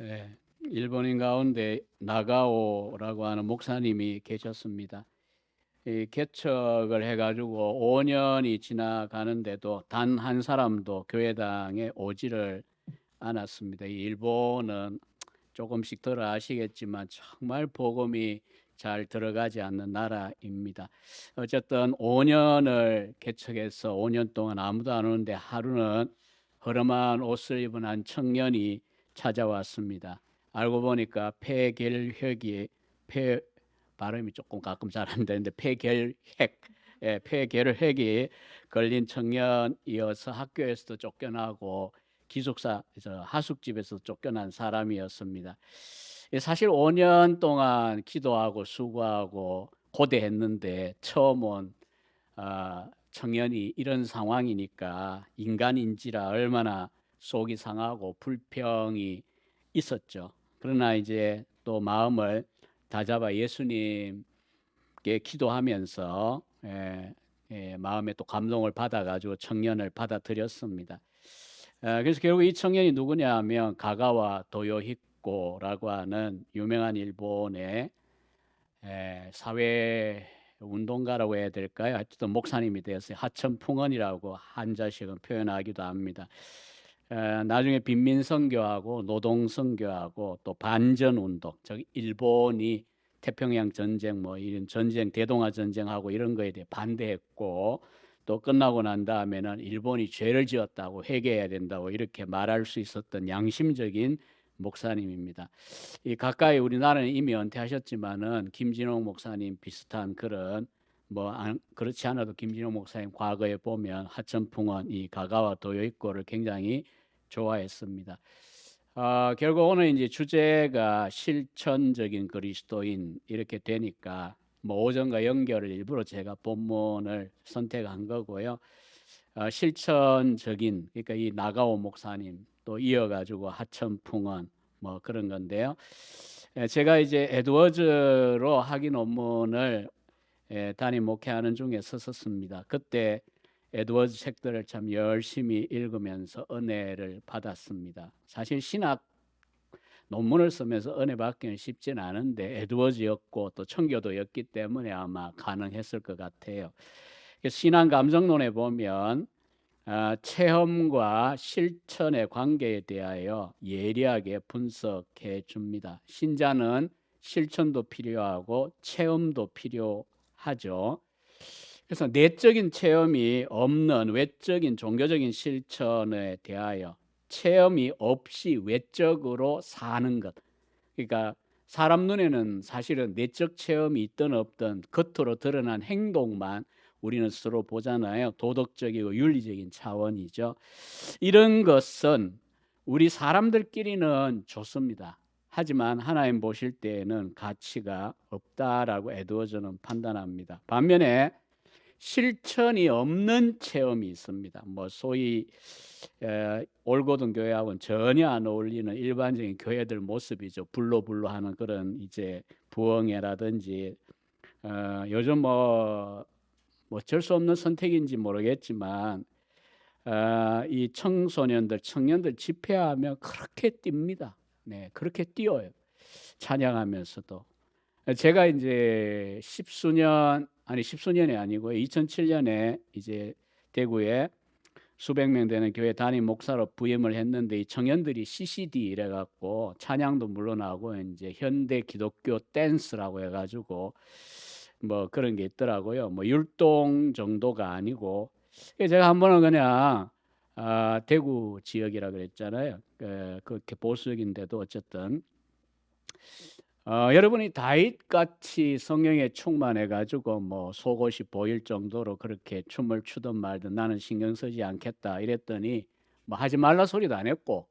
네, 일본인 가운데 나가오라고 하는 목사님이 계셨습니다. 이 개척을 해가지고 5년이 지나가는데도 단 한 사람도 교회당에 오지를 않았습니다. 이 일본은 조금씩 들어 아시겠지만 정말 복음이 잘 들어가지 않는 나라입니다. 어쨌든 5년을 개척해서 5년 동안 아무도 안 오는데 하루는 허름한 옷을 입은 한 청년이 찾아왔습니다. 알고 보니까 폐결핵이 폐 발음이 조금 가끔 잘 안 되는데 폐결핵, 폐결핵이 걸린 청년이어서 학교에서도 쫓겨나고 기숙사, 하숙집에서 쫓겨난 사람이었습니다. 사실 5년 동안 기도하고 수고하고 고대했는데 처음 온 청년이 이런 상황이니까 인간인지라 얼마나 속이 상하고 불평이 있었죠. 그러나 이제 또 마음을 다잡아 예수님께 기도하면서 마음에 또 감동을 받아가지고 청년을 받아들였습니다. 그래서 결국 이 청년이 누구냐 하면 가가와 도요히코라고 하는 유명한 일본의 사회 운동가라고 해야 될까요? 하여튼 목사님이 되었어요. 하천풍언이라고 한자식은 표현하기도 합니다. 나중에 빈민선교하고 노동선교하고 또 반전운동, 즉 일본이 태평양 전쟁 뭐 이런 전쟁 대동아 전쟁하고 이런 거에 대해 반대했고 또 끝나고 난 다음에는 일본이 죄를 지었다고 회개해야 된다고 이렇게 말할 수 있었던 양심적인 목사님입니다. 이 가까이 우리나라는 이미 은퇴하셨지만은 김진홍 목사님 비슷한 그런 그렇지 않아도 김진홍 목사님 과거에 보면 하천풍원 이 가가와 도요이코를 굉장히 좋아했습니다. 결국 오늘 이제 주제가 실천적인 그리스도인 이렇게 되니까 뭐 오전과 연결을 일부러 제가 본문을 선택한 거고요. 실천적인 그러니까 이 나가오 목사님 또 이어가지고 하천풍원 뭐 그런 건데요. 제가 이제 에드워즈로 학위 논문을 담임 목회하는 중에 썼었습니다. 그때 에드워즈 책들을 참 열심히 읽으면서 은혜를 받았습니다. 사실 신학 논문을 쓰면서 은혜 받기는 쉽진 않은데 에드워즈였고 또 청교도였기 때문에 아마 가능했을 것 같아요. 신앙 감정론에 보면 체험과 실천의 관계에 대하여 예리하게 분석해 줍니다. 신자는 실천도 필요하고 체험도 필요하죠. 그래서 내적인 체험이 없는 외적인 종교적인 실천에 대하여 체험이 없이 외적으로 사는 것. 그러니까 사람 눈에는 사실은 내적 체험이 있든 없든 겉으로 드러난 행동만 우리는 스스로 보잖아요. 도덕적이고 윤리적인 차원이죠. 이런 것은 우리 사람들끼리는 좋습니다. 하지만 하나님 보실 때에는 가치가 없다라고 에드워즈는 판단합니다. 반면에 실천이 없는 체험이 있습니다. 뭐 소위 올고든 교회하고는 전혀 안 어울리는 일반적인 교회들 모습이죠. 불로불로 하는 그런 이제 부흥회라든지 요즘 뭐 어쩔 수 없는 선택인지 모르겠지만 이 청소년들, 청년들 집회하면 그렇게 뜁니다. 네, 그렇게 뛰어요. 찬양하면서도. 제가 이제 십수년이 아니고 2007년에 이제 대구에 수백 명 되는 교회 담임 목사로 부임을 했는데 이 청년들이 CCD 이래 갖고 찬양도 물론하고 이제 현대 기독교 댄스라고 해 가지고 뭐 그런 게 있더라고요. 뭐 율동 정도가 아니고 제가 한 번은 그냥 대구 지역이라 그랬잖아요. 그렇게 보수적인데도 어쨌든 여러분이 다윗 같이 성령에 충만해 가지고 뭐 속옷이 보일 정도로 그렇게 춤을 추든 말든 나는 신경 쓰지 않겠다 이랬더니 뭐 하지 말라 소리도 안 했고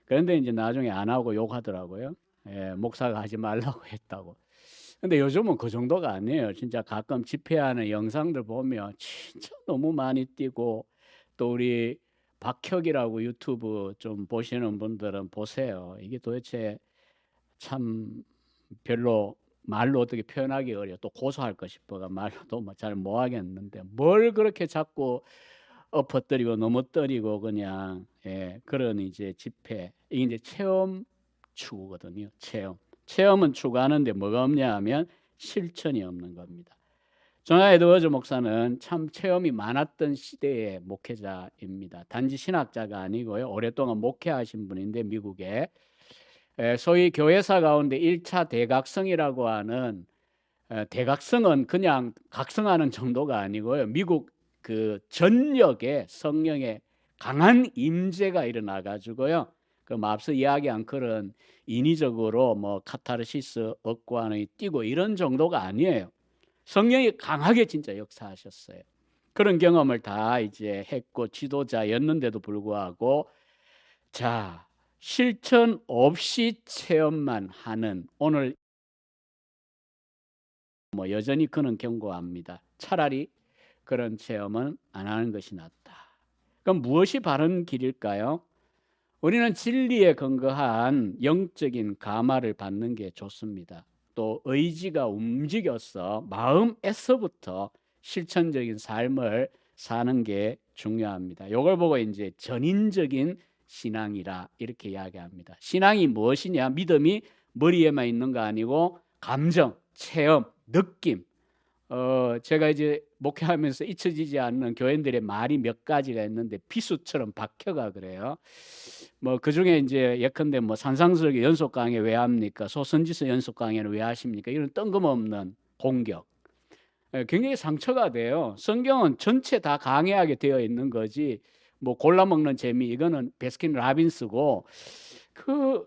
그런데 이제 나중에 안 하고 욕하더라고요. 목사가 하지 말라고 했다고. 근데 요즘은 그 정도가 아니에요. 진짜 가끔 집회하는 영상들 보면 진짜 너무 많이 뛰고 또 우리 박혁이라고 유튜브 좀 보시는 분들은 보세요. 이게 도대체 참 별로 말로 어떻게 표현하기 어려워. 또 고소할 거 싶어가 말로도 잘 못하겠는데 뭘 그렇게 자꾸 엎어뜨리고 넘어뜨리고 그냥 그런 이제 집회 이게 이제 체험 추구거든요. 체험은 추구하는데 뭐가 없냐 하면 실천이 없는 겁니다. 존 에드워즈 목사는 참 체험이 많았던 시대의 목회자입니다. 단지 신학자가 아니고요. 오랫동안 목회하신 분인데 미국에 소위 교회사 가운데 1차 대각성이라고 하는 대각성은 그냥 각성하는 정도가 아니고요. 미국 그 전역에 성령의 강한 임재가 일어나 가지고요. 그 앞서 이야기한 그런 인위적으로 뭐 카타르시스 억관이 뛰고 이런 정도가 아니에요. 성령이 강하게 진짜 역사하셨어요. 그런 경험을 다 이제 했고 지도자였는데도 불구하고 자, 실천 없이 체험만 하는 오늘 뭐 여전히 그는 경고합니다. 차라리 그런 체험은 안 하는 것이 낫다. 그럼 무엇이 바른 길일까요? 우리는 진리에 근거한 영적인 감화를 받는 게 좋습니다. 또 의지가 움직여서 마음에서부터 실천적인 삶을 사는 게 중요합니다. 이걸 보고 이제 전인적인 신앙이라 이렇게 이야기합니다. 신앙이 무엇이냐? 믿음이 머리에만 있는 거 아니고 감정, 체험, 느낌. 제가 이제 목회하면서 잊혀지지 않는 교인들의 말이 몇 가지가 있는데 비수처럼 박혀가 그래요. 뭐 그중에 이제 예컨대 뭐 산상수혁의 연속 강의 왜 합니까? 소선지서 연속 강의는 왜 하십니까? 이런 뜬금없는 공격. 굉장히 상처가 돼요. 성경은 전체 다 강해하게 되어 있는 거지. 뭐 골라 먹는 재미 이거는 베스킨 라빈스고 그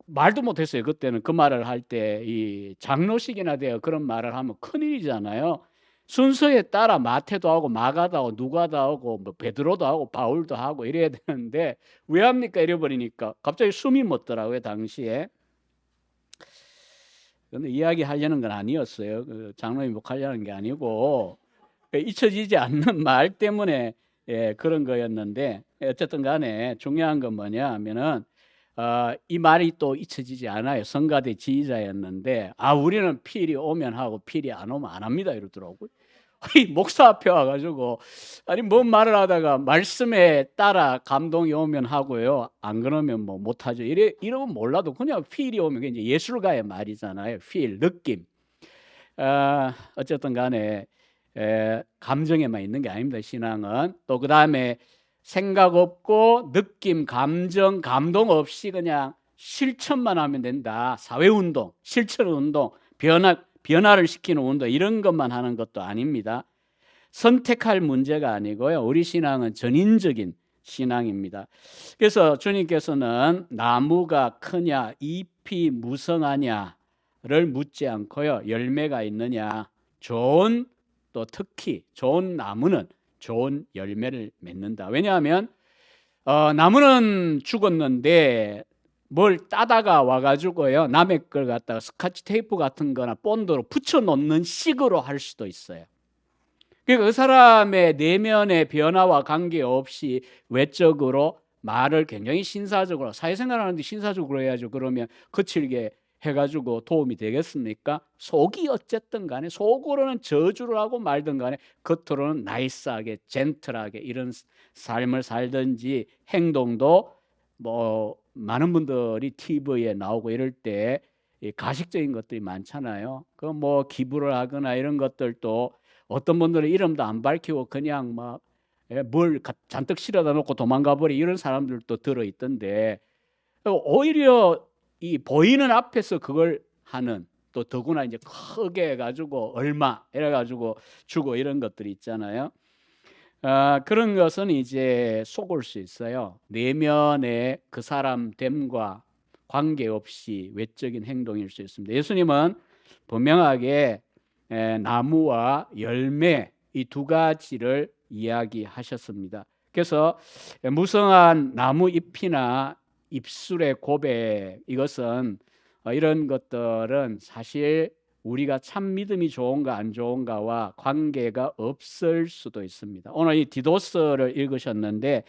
말도 못했어요. 그때는 그 말을 할 때 이 장로식이나 되어 그런 말을 하면 큰일이잖아요. 순서에 따라 마태도 하고 마가도 하고 누가도 하고 뭐 베드로도 하고 바울도 하고 이래야 되는데 왜 합니까? 이래버리니까 갑자기 숨이 멎더라고요. 당시에. 근데 이야기하려는 건 아니었어요. 그 장로님 목하려는 게 아니고 잊혀지지 않는 말 때문에 그런 거였는데 어쨌든 간에 중요한 건 뭐냐 하면은 이 말이 또 잊혀지지 않아요. 성가대 지휘자였는데 우리는 필이 오면 하고 필이 안 오면 안 합니다 이러더라고요. 목사 앞에 와가지고 아니 뭔 말을 하다가 말씀에 따라 감동이 오면 하고요. 안 그러면 뭐 못하죠. 이러면 몰라도 그냥 필이 오면 이제 예술가의 말이잖아요. 필, 느낌. 어쨌든 간에 감정에만 있는 게 아닙니다. 신앙은. 또 그 다음에 생각 없고 느낌, 감정, 감동 없이 그냥 실천만 하면 된다. 사회운동, 실천운동, 변화를 시키는 운동 이런 것만 하는 것도 아닙니다. 선택할 문제가 아니고요. 우리 신앙은 전인적인 신앙입니다. 그래서 주님께서는 나무가 크냐 잎이 무성하냐를 묻지 않고요. 열매가 있느냐 좋은 또 특히 좋은 나무는 좋은 열매를 맺는다. 왜냐하면 나무는 죽었는데 뭘 따다가 와가지고요 남의 걸 갖다가 스카치 테이프 같은 거나 본드로 붙여놓는 식으로 할 수도 있어요. 그러니까 그 사람의 내면의 변화와 관계없이 외적으로 말을 굉장히 신사적으로 사회생활 하는데 신사적으로 해야죠. 그러면 거칠게 해가지고 도움이 되겠습니까? 속이 어쨌든 간에 속으로는 저주를 하고 말든 간에 겉으로는 나이스하게 젠틀하게 이런 삶을 살든지 행동도 뭐 많은 분들이 TV에 나오고 이럴 때 가식적인 것들이 많잖아요. 그 뭐 기부를 하거나 이런 것들도 어떤 분들은 이름도 안 밝히고 그냥 막 뭘 잔뜩 실어다 놓고 도망가 버리 이런 사람들도 들어 있던데 오히려 이 보이는 앞에서 그걸 하는 또 더구나 이제 크게 해가지고 얼마 이래가지고 주고 이런 것들이 있잖아요. 그런 것은 이제 속을 수 있어요. 내면의 그 사람 됨과 관계없이 외적인 행동일 수 있습니다. 예수님은 분명하게 나무와 열매 이 두 가지를 이야기하셨습니다. 그래서 무성한 나무 잎이나 입술의 고백 이것은 이런 것들은 사실 우리가 참 믿음이 좋은가 안 좋은가와 관계가 없을 수도 있습니다. 오늘 이 디도스를 읽으셨는데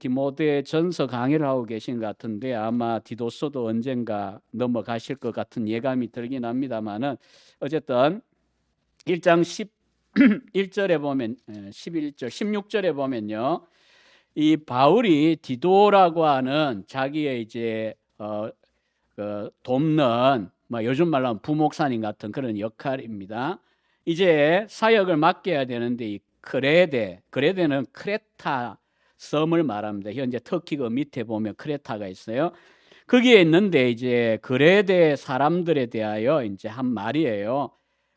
디모데 전서 강의를 하고 계신 것 같은데 아마 디도스도 언젠가 넘어가실 것 같은 예감이 들긴 합니다만은 어쨌든 1장 11절에 보면 11절 16절에 보면요. 이 바울이 디도라고 하는 자기의 이제 돕는 뭐 요즘 말로 하면 부목사님 같은 그런 역할입니다. 이제 사역을 맡겨야 되는데 이 크레데는 크레타 섬을 말합니다. 현재 터키 그 밑에 보면 크레타가 있어요. 거기에 있는데 이제 그레데 사람들에 대하여 이제 한 말이에요.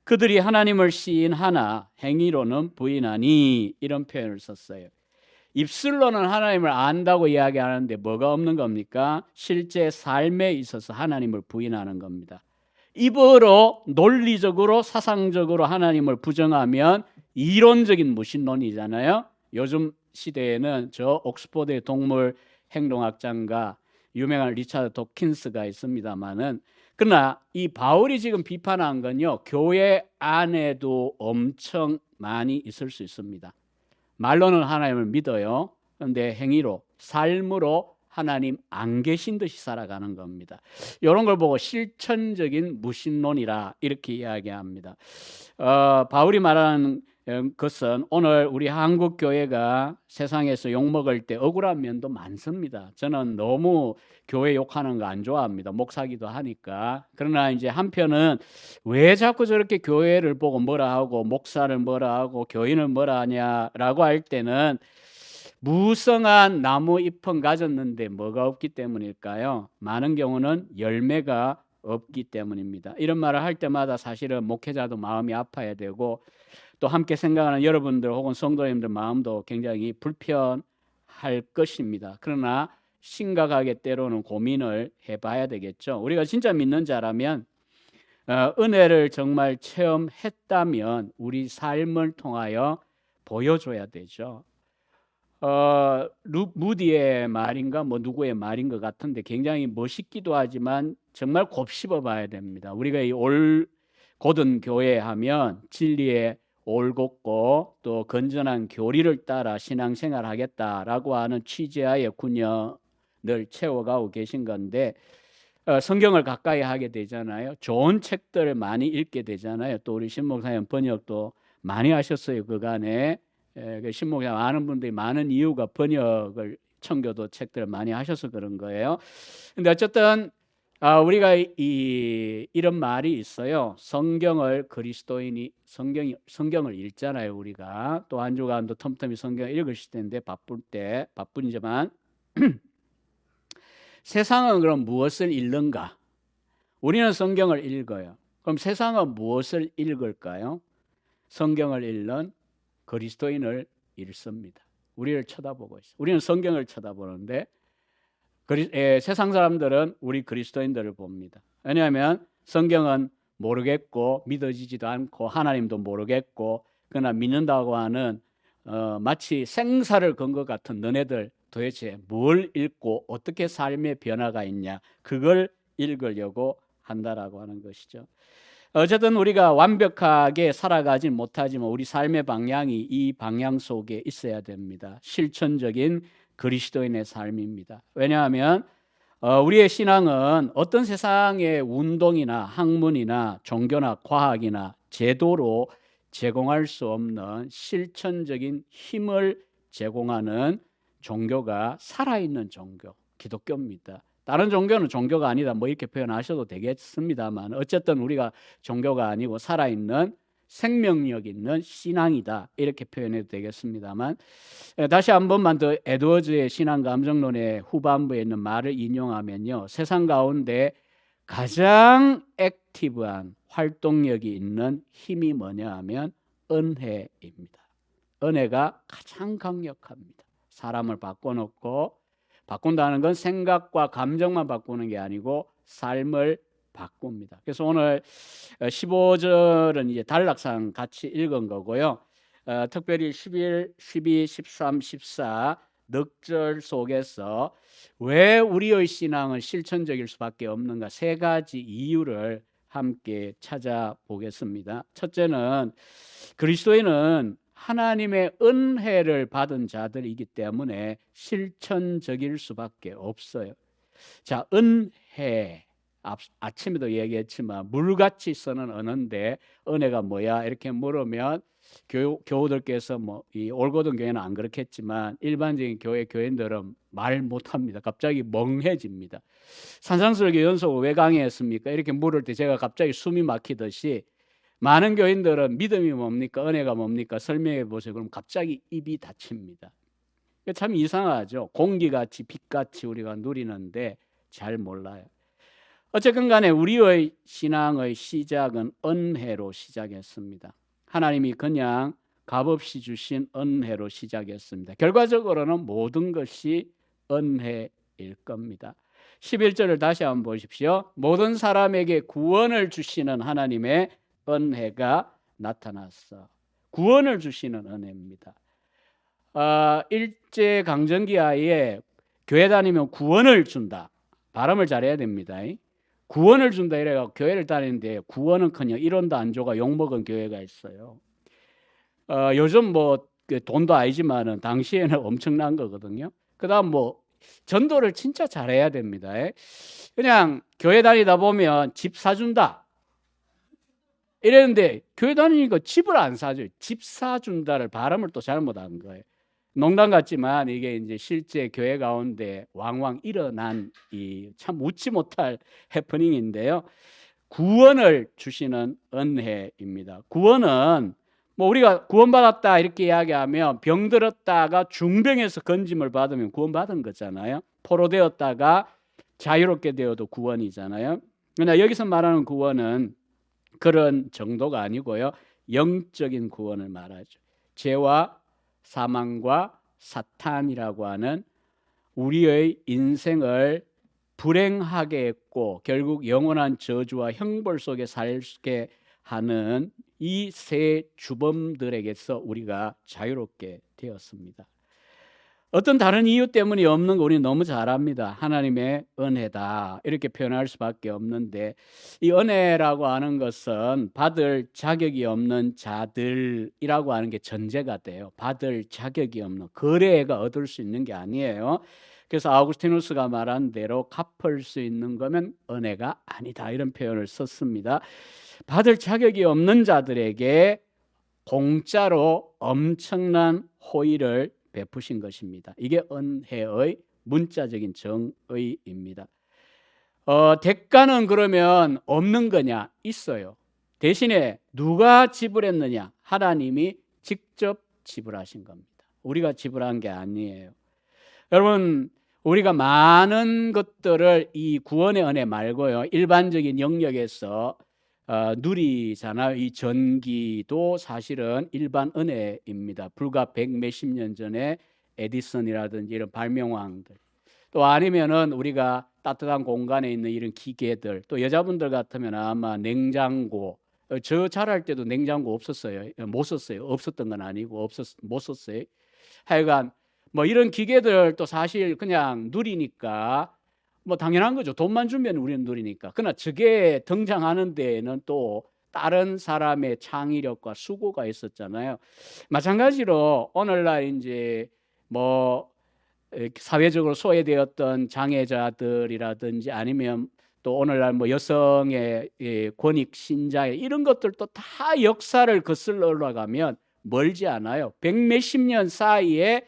그들이 하나님을 시인하나 행위로는 부인하니, 이런 표현을 썼어요. 입술로는 하나님을 안다고 이야기하는데 뭐가 없는 겁니까? 실제 삶에 있어서 하나님을 부인하는 겁니다. 입으로 논리적으로 사상적으로 하나님을 부정하면 이론적인 무신론이잖아요. 요즘 시대에는 저 옥스퍼드의 동물 행동학자가 유명한 리차드 도킨스가 있습니다만은, 그러나 이 바울이 지금 비판한 건요, 교회 안에도 엄청 많이 있을 수 있습니다. 말로는 하나님을 믿어요. 그런데 행위로, 삶으로 하나님 안 계신 듯이 살아가는 겁니다. 이런 걸 보고 실천적인 무신론이라 이렇게 이야기합니다. 바울이 말하는 것은 오늘 우리 한국 교회가 세상에서 욕먹을 때 억울한 면도 많습니다. 저는 너무 교회 욕하는 거 안 좋아합니다. 목사기도 하니까. 그러나 이제 한편은 왜 자꾸 저렇게 교회를 보고 뭐라 하고 목사를 뭐라 하고 교인을 뭐라 하냐라고 할 때는 무성한 나무 잎은 가졌는데 뭐가 없기 때문일까요? 많은 경우는 열매가 없기 때문입니다. 이런 말을 할 때마다 사실은 목회자도 마음이 아파야 되고, 또 함께 생각하는 여러분들 혹은 성도님들 마음도 굉장히 불편할 것입니다. 그러나 심각하게 때로는 고민을 해봐야 되겠죠. 우리가 진짜 믿는 자라면 은혜를 정말 체험했다면 우리 삶을 통하여 보여줘야 되죠. 무디의 말인가 뭐 누구의 말인 것 같은데 굉장히 멋있기도 하지만 정말 곱씹어 봐야 됩니다. 우리가 이 올곧은 교회 하면 진리의 올곧고 또 건전한 교리를 따라 신앙생활 하겠다라고 하는 취지하에 9년을 채워가고 계신 건데, 성경을 가까이 하게 되잖아요. 좋은 책들을 많이 읽게 되잖아요. 또 우리 신목사님 번역도 많이 하셨어요. 그간에 신목사님 아는 분들이 많은 이유가 번역을 청교도 책들을 많이 하셔서 그런 거예요. 근데 어쨌든 우리가 이런 말이 있어요. 성경을 성경을 읽잖아요. 우리가 또 한 주간도 텀텀이 성경을 읽으실 텐데 바쁘지만 세상은 그럼 무엇을 읽는가? 우리는 성경을 읽어요. 그럼 세상은 무엇을 읽을까요? 성경을 읽는 그리스도인을 읽습니다. 우리를 쳐다보고 있어요. 우리는 성경을 쳐다보는데 세상 사람들은 우리 그리스도인들을 봅니다. 왜냐하면 성경은 모르겠고 믿어지지도 않고 하나님도 모르겠고, 그러나 믿는다고 하는 마치 생사를 건 것 같은 너네들 도대체 뭘 읽고 어떻게 삶의 변화가 있냐, 그걸 읽으려고 한다라고 하는 것이죠. 어쨌든 우리가 완벽하게 살아가지 못하지만 우리 삶의 방향이 이 방향 속에 있어야 됩니다. 실천적인 그리스도인의 삶입니다. 왜냐하면 우리의 신앙은 어떤 세상의 운동이나 학문이나 종교나 과학이나 제도로 제공할 수 없는 실천적인 힘을 제공하는 종교가 살아있는 종교, 기독교입니다. 다른 종교는 종교가 아니다 뭐 이렇게 표현하셔도 되겠습니다만, 어쨌든 우리가 종교가 아니고 살아있는 생명력 있는 신앙이다 이렇게 표현해도 되겠습니다만, 다시 한 번만 더 에드워즈의 신앙 감정론의 후반부에 있는 말을 인용하면요, 세상 가운데 가장 액티브한 활동력이 있는 힘이 뭐냐 하면 은혜입니다. 은혜가 가장 강력합니다. 사람을 바꾼다는 건 생각과 감정만 바꾸는 게 아니고 삶을 바꿉니다. 그래서 오늘 15절은 이제 단락상 같이 읽은 거고요. 특별히 11, 12, 13, 14 넉절 속에서 왜 우리의 신앙은 실천적일 수밖에 없는가, 세 가지 이유를 함께 찾아보겠습니다. 첫째는 그리스도인은 하나님의 은혜를 받은 자들이기 때문에 실천적일 수밖에 없어요. 자, 은혜. 아침에도 얘기했지만 물같이 쓰는 언어인데 은혜가 뭐야? 이렇게 물으면 교우들께서 뭐 이 올고든 교회는 안 그렇겠지만 일반적인 교인들은 말 못합니다. 갑자기 멍해집니다. 산상설교 연속 왜 강의했습니까? 이렇게 물을 때 제가 갑자기 숨이 막히듯이 많은 교인들은 믿음이 뭡니까? 은혜가 뭡니까? 설명해 보세요. 그럼 갑자기 입이 닫힙니다. 참 이상하죠. 공기같이 빛같이 우리가 누리는데 잘 몰라요. 어쨌든 간에 우리의 신앙의 시작은 은혜로 시작했습니다. 하나님이 그냥 값없이 주신 은혜로 시작했습니다. 결과적으로는 모든 것이 은혜일 겁니다. 11절을 다시 한번 보십시오. 모든 사람에게 구원을 주시는 하나님의 은혜가 나타났어. 구원을 주시는 은혜입니다. 일제강점기하에 교회 다니면 구원을 준다. 발음을 잘해야 됩니다. 구원을 준다 이래가 교회를 다니는데 구원은커녕 1원도 안 줘가 욕먹은 교회가 있어요. 요즘 뭐 돈도 아니지만은 당시에는 엄청난 거거든요. 그다음 뭐 전도를 진짜 잘해야 됩니다. 그냥 교회 다니다 보면 집 사준다 이랬는데 교회 다니니까 집을 안 사줘요. 집 사준다를 발음을 또 잘못한 거예요. 농담 같지만 이게 이제 실제 교회 가운데 왕왕 일어난 이 참 웃지 못할 해프닝인데요. 구원을 주시는 은혜입니다. 구원은 뭐 우리가 구원받았다 이렇게 이야기하면 병들었다가 중병에서 건짐을 받으면 구원받은 거잖아요. 포로되었다가 자유롭게 되어도 구원이잖아요. 그러나 여기서 말하는 구원은 그런 정도가 아니고요. 영적인 구원을 말하죠. 죄와 사망과 사탄이라고 하는 우리의 인생을 불행하게 했고 결국 영원한 저주와 형벌 속에 살게 하는 이 세 주범들에게서 우리가 자유롭게 되었습니다. 어떤 다른 이유 때문이 없는 거 우리는 너무 잘 압니다. 하나님의 은혜다 이렇게 표현할 수밖에 없는데 이 은혜라고 하는 것은 받을 자격이 없는 자들이라고 하는 게 전제가 돼요. 받을 자격이 없는 거래가 얻을 수 있는 게 아니에요. 그래서 아우구스티누스가 말한 대로 갚을 수 있는 거면 은혜가 아니다 이런 표현을 썼습니다. 받을 자격이 없는 자들에게 공짜로 엄청난 호의를 베푸신 것입니다. 이게 은혜의 문자적인 정의입니다. 대가는 그러면 없는 거냐? 있어요. 대신에 누가 지불했느냐? 하나님이 직접 지불하신 겁니다. 우리가 지불한 게 아니에요. 여러분 우리가 많은 것들을 이 구원의 은혜 말고요 일반적인 영역에서 누리잖아요. 이 전기도 사실은 일반 은혜입니다. 불과 100몇십 년 전에 에디슨이라든지 이런 발명왕들 또 아니면은 우리가 따뜻한 공간에 있는 이런 기계들 또 여자분들 같으면 아마 냉장고 저 자랄 때도 냉장고 없었어요. 못 썼어요. 없었던 건 아니고 못 썼어요. 하여간 뭐 이런 기계들도 사실 그냥 누리니까 뭐 당연한 거죠. 돈만 주면 우리는 누리니까. 그러나 저게 등장하는 데에는 또 다른 사람의 창의력과 수고가 있었잖아요. 마찬가지로 오늘날 이제 뭐 사회적으로 소외되었던 장애자들이라든지 아니면 또 오늘날 뭐 여성의 권익 신자의 이런 것들도 다 역사를 거슬러 올라가면 멀지 않아요. 100몇십 년 사이에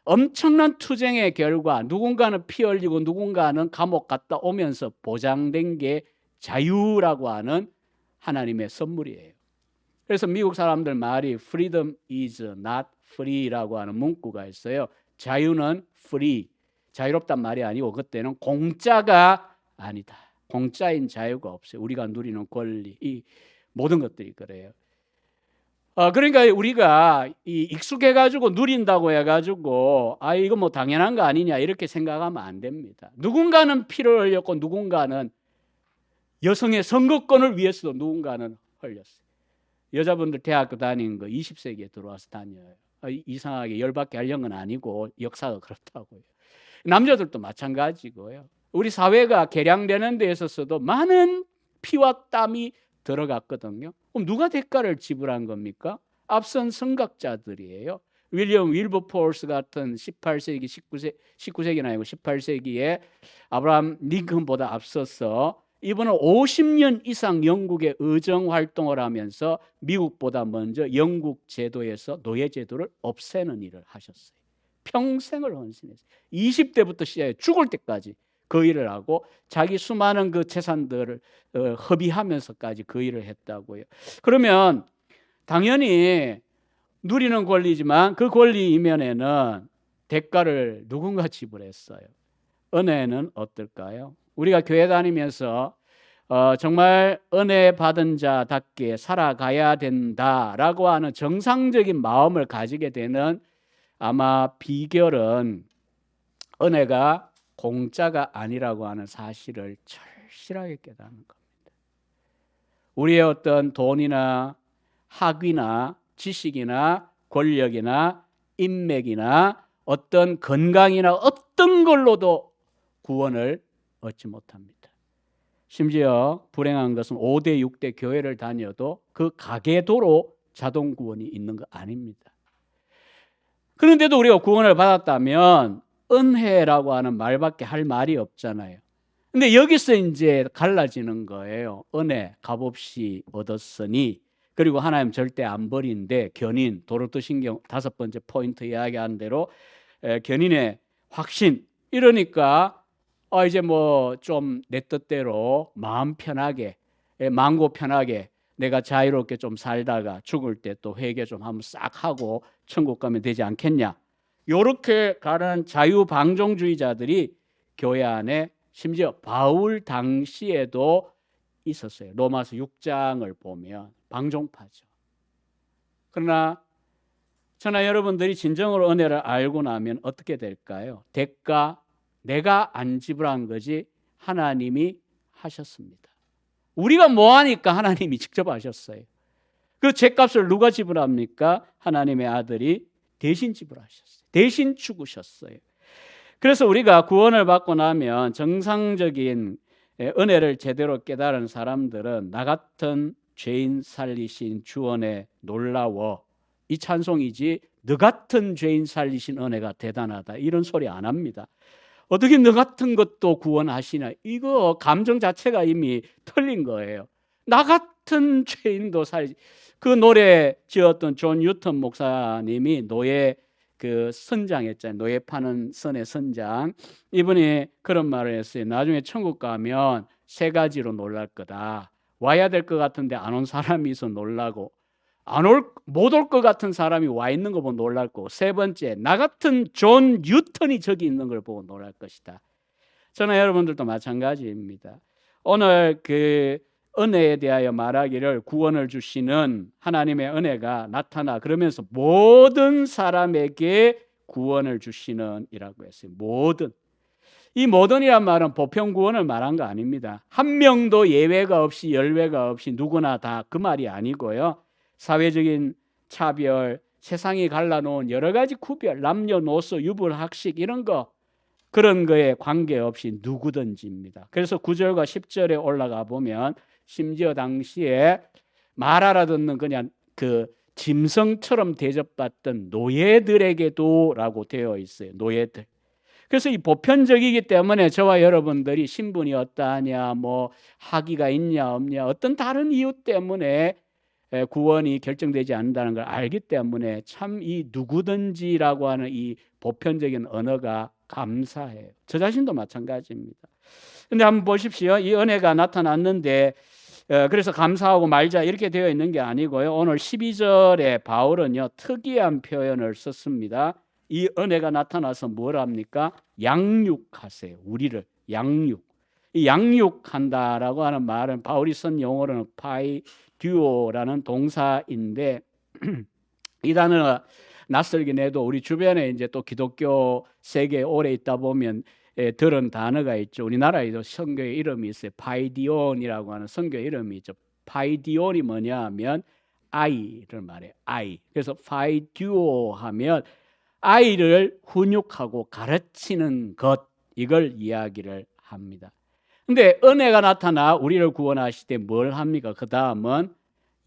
엄청난 투쟁의 결과 누군가는 피 흘리고 누군가는 감옥 갔다 오면서 보장된 게 자유라고 하는 하나님의 선물이에요. 그래서 미국 사람들 말이 freedom is not free라고 하는 문구가 있어요. 자유는 free, 자유롭단 말이 아니고 그때는 공짜가 아니다. 공짜인 자유가 없어요. 우리가 누리는 권리, 이 모든 것들이 그래요. 그러니까 우리가 익숙해가지고 누린다고 해가지고 이거 뭐 당연한 거 아니냐 이렇게 생각하면 안 됩니다. 누군가는 피를 흘렸고 누군가는 여성의 선거권을 위해서도 누군가는 흘렸어요. 여자분들 대학교 다니는 거 20세기에 들어와서 다녀요. 이상하게 열받게 하려는 건 아니고 역사가 그렇다고요. 남자들도 마찬가지고요. 우리 사회가 개량되는 데 있어서도 많은 피와 땀이 들어갔거든요. 그럼 누가 대가를 지불한 겁니까? 앞선 선각자들이에요. 윌리엄 윌버포스 같은 18세기, 19세기는 아니고 18세기에 아브라함 링컨보다 앞서서 이분은 50년 이상 영국의 의정 활동을 하면서 미국보다 먼저 영국 제도에서 노예 제도를 없애는 일을 하셨어요. 평생을 헌신했어요. 20대부터 시작해 죽을 때까지 그 일을 하고 자기 수많은 그 재산들을 허비하면서까지 그 일을 했다고요. 그러면 당연히 누리는 권리지만 그 권리 이면에는 대가를 누군가 지불했어요. 은혜는 어떨까요? 우리가 교회 다니면서 정말 은혜 받은 자답게 살아가야 된다라고 하는 정상적인 마음을 가지게 되는 아마 비결은 은혜가 공짜가 아니라고 하는 사실을 절실하게 깨닫는 겁니다. 우리의 어떤 돈이나 학위나 지식이나 권력이나 인맥이나 어떤 건강이나 어떤 걸로도 구원을 얻지 못합니다. 심지어 불행한 것은 5대 6대 교회를 다녀도 그 가계도로 자동 구원이 있는 거 아닙니다. 그런데도 우리가 구원을 받았다면 은혜라고 하는 말밖에 할 말이 없잖아요. 근데 여기서 이제 갈라지는 거예요. 은혜 값없이 얻었으니, 그리고 하나님 절대 안 버린데 견인, 도로토신경 5번째 포인트 이야기한 대로 견인의 확신. 이러니까 이제 뭐 좀 내 뜻대로 마음 편하게, 마음고 편하게 내가 자유롭게 좀 살다가 죽을 때 또 회개 좀 한번 싹 하고 천국 가면 되지 않겠냐. 이렇게 가는 자유방종주의자들이 교회 안에 심지어 바울 당시에도 있었어요. 로마서 6장을 보면 방종파죠. 그러나 저나 여러분들이 진정으로 은혜를 알고 나면 어떻게 될까요? 대가 내가 안 지불한 거지 하나님이 하셨습니다. 우리가 뭐 하니까 하나님이 직접 하셨어요. 그 죄값을 누가 지불합니까? 하나님의 아들이 대신 지불하셨어요. 대신 죽으셨어요. 그래서 우리가 구원을 받고 나면 정상적인 은혜를 제대로 깨달은 사람들은 나 같은 죄인 살리신 주원에 놀라워, 이 찬송이지 너 같은 죄인 살리신 은혜가 대단하다 이런 소리 안 합니다. 어떻게 너 같은 것도 구원하시나, 이거 감정 자체가 이미 틀린 거예요. 나 같은 죄인도 살리. 그 노래 지었던 존 뉴턴 목사님이 노예 그 선장했잖아요. 노예 파는 선의 선장. 이분이 그런 말을 했어요. 나중에 천국 가면 3가지로 놀랄 거다. 와야 될 것 같은데 안 온 사람이 있어 놀라고, 못 올 것 같은 사람이 와 있는 거 보고 놀랄 거고, 3번째 나 같은 존 뉴턴이 저기 있는 걸 보고 놀랄 것이다. 저는 여러분들도 마찬가지입니다. 오늘 그 은혜에 대하여 말하기를 구원을 주시는 하나님의 은혜가 나타나, 그러면서 모든 사람에게 구원을 주시는 이라고 했어요. 모든. 이 모든이란 말은 보편 구원을 말한 거 아닙니다. 한 명도 예외가 없이 열외가 없이 누구나 다 그 말이 아니고요. 사회적인 차별, 세상이 갈라놓은 여러 가지 구별, 남녀노소, 유불학식 이런 거, 그런 거에 관계없이 누구든지입니다. 그래서 9절과 10절에 올라가 보면 심지어 당시에 말 알아듣는 그냥 그 짐승처럼 대접받던 노예들에게도 라고 되어 있어요. 노예들. 그래서 이 보편적이기 때문에 저와 여러분들이 신분이 어떠하냐, 뭐 학위가 있냐 없냐, 어떤 다른 이유 때문에 구원이 결정되지 않는다는 걸 알기 때문에 참 이 누구든지라고 하는 이 보편적인 언어가 감사해요. 저 자신도 마찬가지입니다. 근데 한번 보십시오. 이 은혜가 나타났는데 그래서 감사하고 말자 이렇게 되어 있는 게 아니고요. 오늘 12절에 바울은요 특이한 표현을 썼습니다. 이 은혜가 나타나서 뭘 합니까? 양육하세요. 우리를 양육. 이 양육한다라고 하는 말은 바울이 쓴 용어로는 파이듀오라는 동사인데 이 단어가 낯설긴 해도 우리 주변에 이제 또 기독교 세계에 오래 있다 보면 들은 단어가 있죠. 우리나라에도 성교의 이름이 있어요. 파이디온이라고 하는 성교의 이름이 있죠. 파이디온이 뭐냐 하면 아이를 말해요. 아이. 그래서 파이듀오 하면 아이를 훈육하고 가르치는 것, 이걸 이야기를 합니다. 근데 은혜가 나타나 우리를 구원하실 때 뭘 합니까? 그 다음은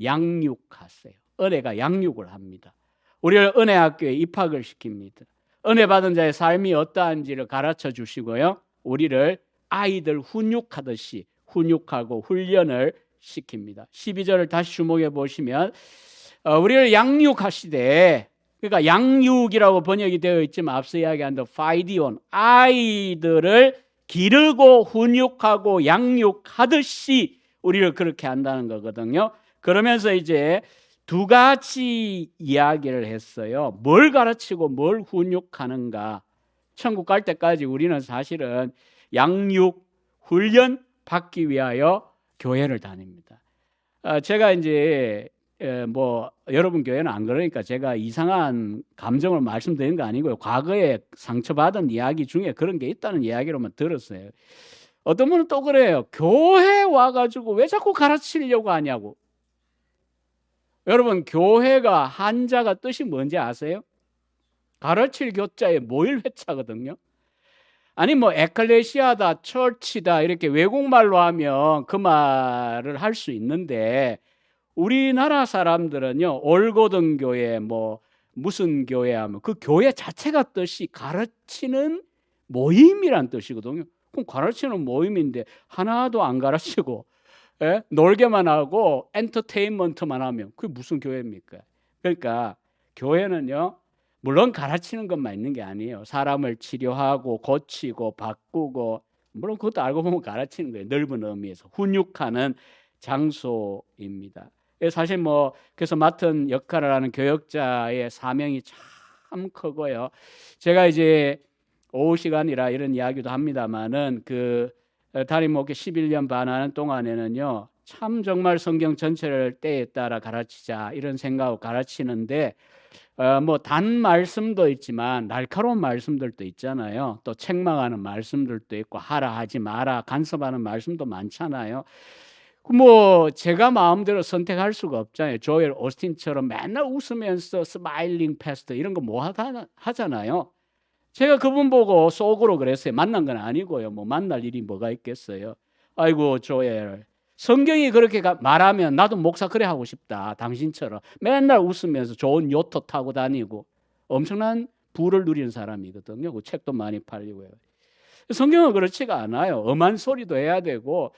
양육하세요. 은혜가 양육을 합니다. 우리를 은혜학교에 입학을 시킵니다. 은혜 받은 자의 삶이 어떠한지를 가르쳐 주시고요. 우리를 아이들 훈육하듯이 훈육하고 훈련을 시킵니다. 12절을 다시 주목해 보시면 우리를 양육하시되, 그러니까 양육이라고 번역이 되어 있지만 앞서 이야기한 파이디온, 아이들을 기르고 훈육하고 양육하듯이 우리를 그렇게 한다는 거거든요. 그러면서 이제 두 가지 이야기를 했어요. 뭘 가르치고 뭘 훈육하는가. 천국 갈 때까지 우리는 사실은 양육, 훈련 받기 위하여 교회를 다닙니다. 제가 이제 여러분 교회는 안 그러니까 제가 이상한 감정을 말씀드리는 거 아니고요. 과거에 상처받은 이야기 중에 그런 게 있다는 이야기로만 들었어요. 어떤 분은 또 그래요. 교회 와가지고 왜 자꾸 가르치려고 하냐고. 여러분, 교회가 한자가 뜻이 뭔지 아세요? 가르칠 교자의 모일 회자거든요. 아니 에클레시아다, 처치다 이렇게 외국말로 하면 그 말을 할 수 있는데, 우리나라 사람들은요, 올고등 교회 무슨 교회 하면 그 교회 자체가 뜻이 가르치는 모임이란 뜻이거든요. 그럼 가르치는 모임인데 하나도 안 가르치고 놀게만 하고 엔터테인먼트만 하면 그게 무슨 교회입니까? 그러니까 교회는요, 물론 가르치는 것만 있는 게 아니에요. 사람을 치료하고 고치고 바꾸고, 물론 그것도 알고 보면 가르치는 거예요. 넓은 의미에서 훈육하는 장소입니다. 사실 그래서 맡은 역할을 하는 교역자의 사명이 참 크고요. 제가 이제 오후 시간이라 이런 이야기도 합니다만은 담임 목회 11년 반 하는 동안에는요, 참 정말 성경 전체를 때에 따라 가르치자 이런 생각으로 가르치는데, 단 말씀도 있지만 날카로운 말씀들도 있잖아요. 또 책망하는 말씀들도 있고 하라 하지 마라 간섭하는 말씀도 많잖아요. 제가 마음대로 선택할 수가 없잖아요. 조엘 오스틴처럼 맨날 웃으면서 스마일링 패스터 이런 거 하잖아요. 제가 그분 보고 속으로 그랬어요. 만난 건 아니고요. 만날 일이 뭐가 있겠어요. 아이고 조엘, 성경이 그렇게 말하면 나도 목사 그래 하고 싶다. 당신처럼 맨날 웃으면서 좋은 요트 타고 다니고 엄청난 부를 누리는 사람이거든요. 그 책도 많이 팔리고요. 성경은 그렇지가 않아요. 엄한 소리도 해야 되고,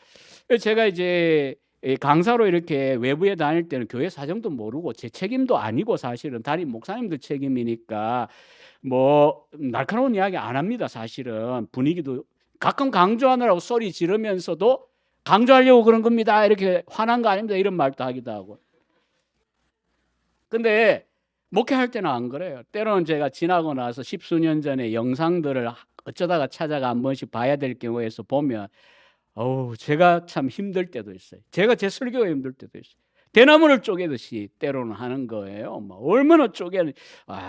제가 이제 강사로 이렇게 외부에 다닐 때는 교회 사정도 모르고 제 책임도 아니고 사실은 담임 목사님들 책임이니까 날카로운 이야기 안 합니다. 사실은 분위기도 가끔 강조하느라고 소리 지르면서도 강조하려고 그런 겁니다. 이렇게 화난 거 아닙니다. 이런 말도 하기도 하고. 근데 목회할 때는 안 그래요. 때로는 제가 지나고 나서 10수년 전에 영상들을 어쩌다가 찾아가 한 번씩 봐야 될 경우에서 보면 제가 참 힘들 때도 있어요. 제가 제 설교가 힘들 때도 있어요. 대나무를 쪼개듯이 때로는 하는 거예요. 얼마나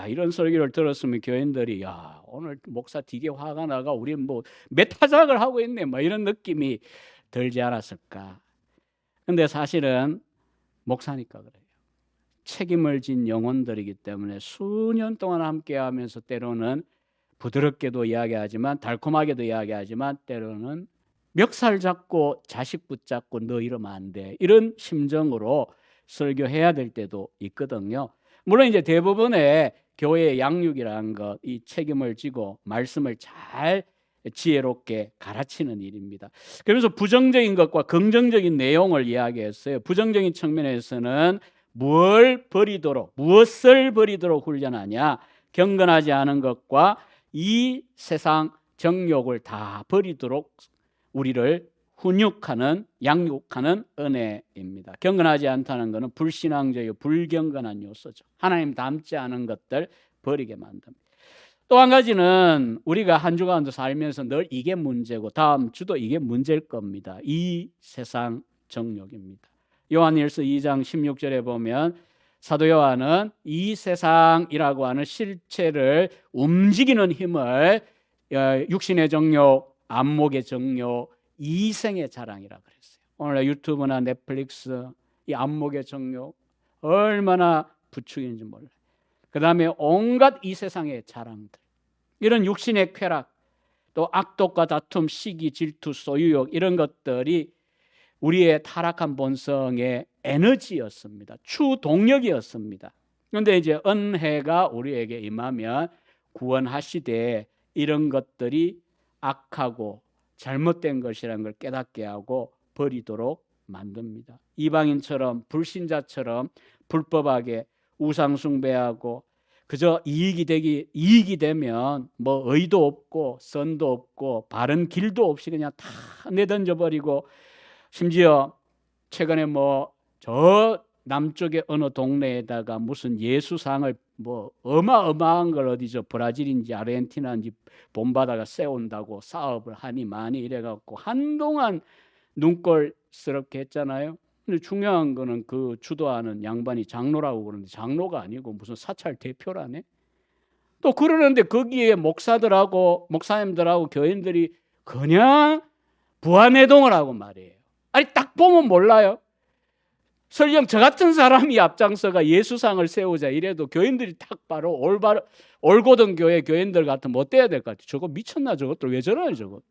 이런 설교를 들었으면 교인들이 오늘 목사 되게 화가 나가 우리 메타작을 하고 있네 이런 느낌이 들지 않았을까. 근데 사실은 목사니까 그래요. 책임을 진 영혼들이기 때문에 수년 동안 함께하면서 때로는 부드럽게도 이야기하지만 달콤하게도 이야기하지만 때로는 멱살 잡고 자식 붙잡고 너 이러면 안 돼 이런 심정으로 설교해야 될 때도 있거든요. 물론 이제 대부분의 교회의 양육이라는 것, 이 책임을 지고 말씀을 잘 지혜롭게 가르치는 일입니다. 그래서 부정적인 것과 긍정적인 내용을 이야기했어요. 부정적인 측면에서는 무엇을 버리도록 훈련하냐, 경건하지 않은 것과 이 세상 정욕을 다 버리도록 우리를 훈육하는, 양육하는 은혜입니다. 경건하지 않다는 것은 불신앙적이고 불경건한 요소죠. 하나님 닮지 않은 것들 버리게 만듭니다. 또 한 가지는 우리가 한 주간도 살면서 늘 이게 문제고 다음 주도 이게 문제일 겁니다. 이 세상 정욕입니다. 요한일서 2장 16절에 보면 사도 요한은 이 세상이라고 하는 실체를 움직이는 힘을 육신의 정욕, 안목의 정욕, 이생의 자랑이라 그랬어요. 오늘 유튜브나 넷플릭스 이 안목의 정욕 얼마나 부추기는지 몰라요. 그 다음에 온갖 이 세상의 자랑들, 이런 육신의 쾌락, 또 악독과 다툼, 시기, 질투, 소유욕 이런 것들이 우리의 타락한 본성의 에너지였습니다. 추동력이었습니다. 그런데 이제 은혜가 우리에게 임하면 구원하시되 이런 것들이 악하고 잘못된 것이라는 걸 깨닫게 하고 버리도록 만듭니다. 이방인처럼 불신자처럼 불법하게 우상 숭배하고 그저 이익이 되면 뭐 의도 없고 선도 없고 바른 길도 없이 그냥 다 내던져 버리고, 심지어 최근에 뭐 저 남쪽의 어느 동네에다가 무슨 예수상을 뭐 어마어마한 걸 어디죠 브라질인지 아르헨티나인지 본바다가 세운다고 사업을 하니 많이 이래갖고 한동안 눈꼴스럽게 했잖아요. 근데 중요한 거는 그 주도하는 양반이 장로라고 그러는데 장로가 아니고 무슨 사찰 대표라네. 또 그러는데 거기에 목사님들하고 교인들이 그냥 부안해동을 하고 말이에요. 아니 딱 보면 몰라요. 설령 저 같은 사람이 앞장서가 예수상을 세우자 이래도 교인들이 딱 바로 올고든 교회 교인들 같으면 어때야 될 것 같아요. 저거 미쳤나 저것들 왜 저러냐 저거.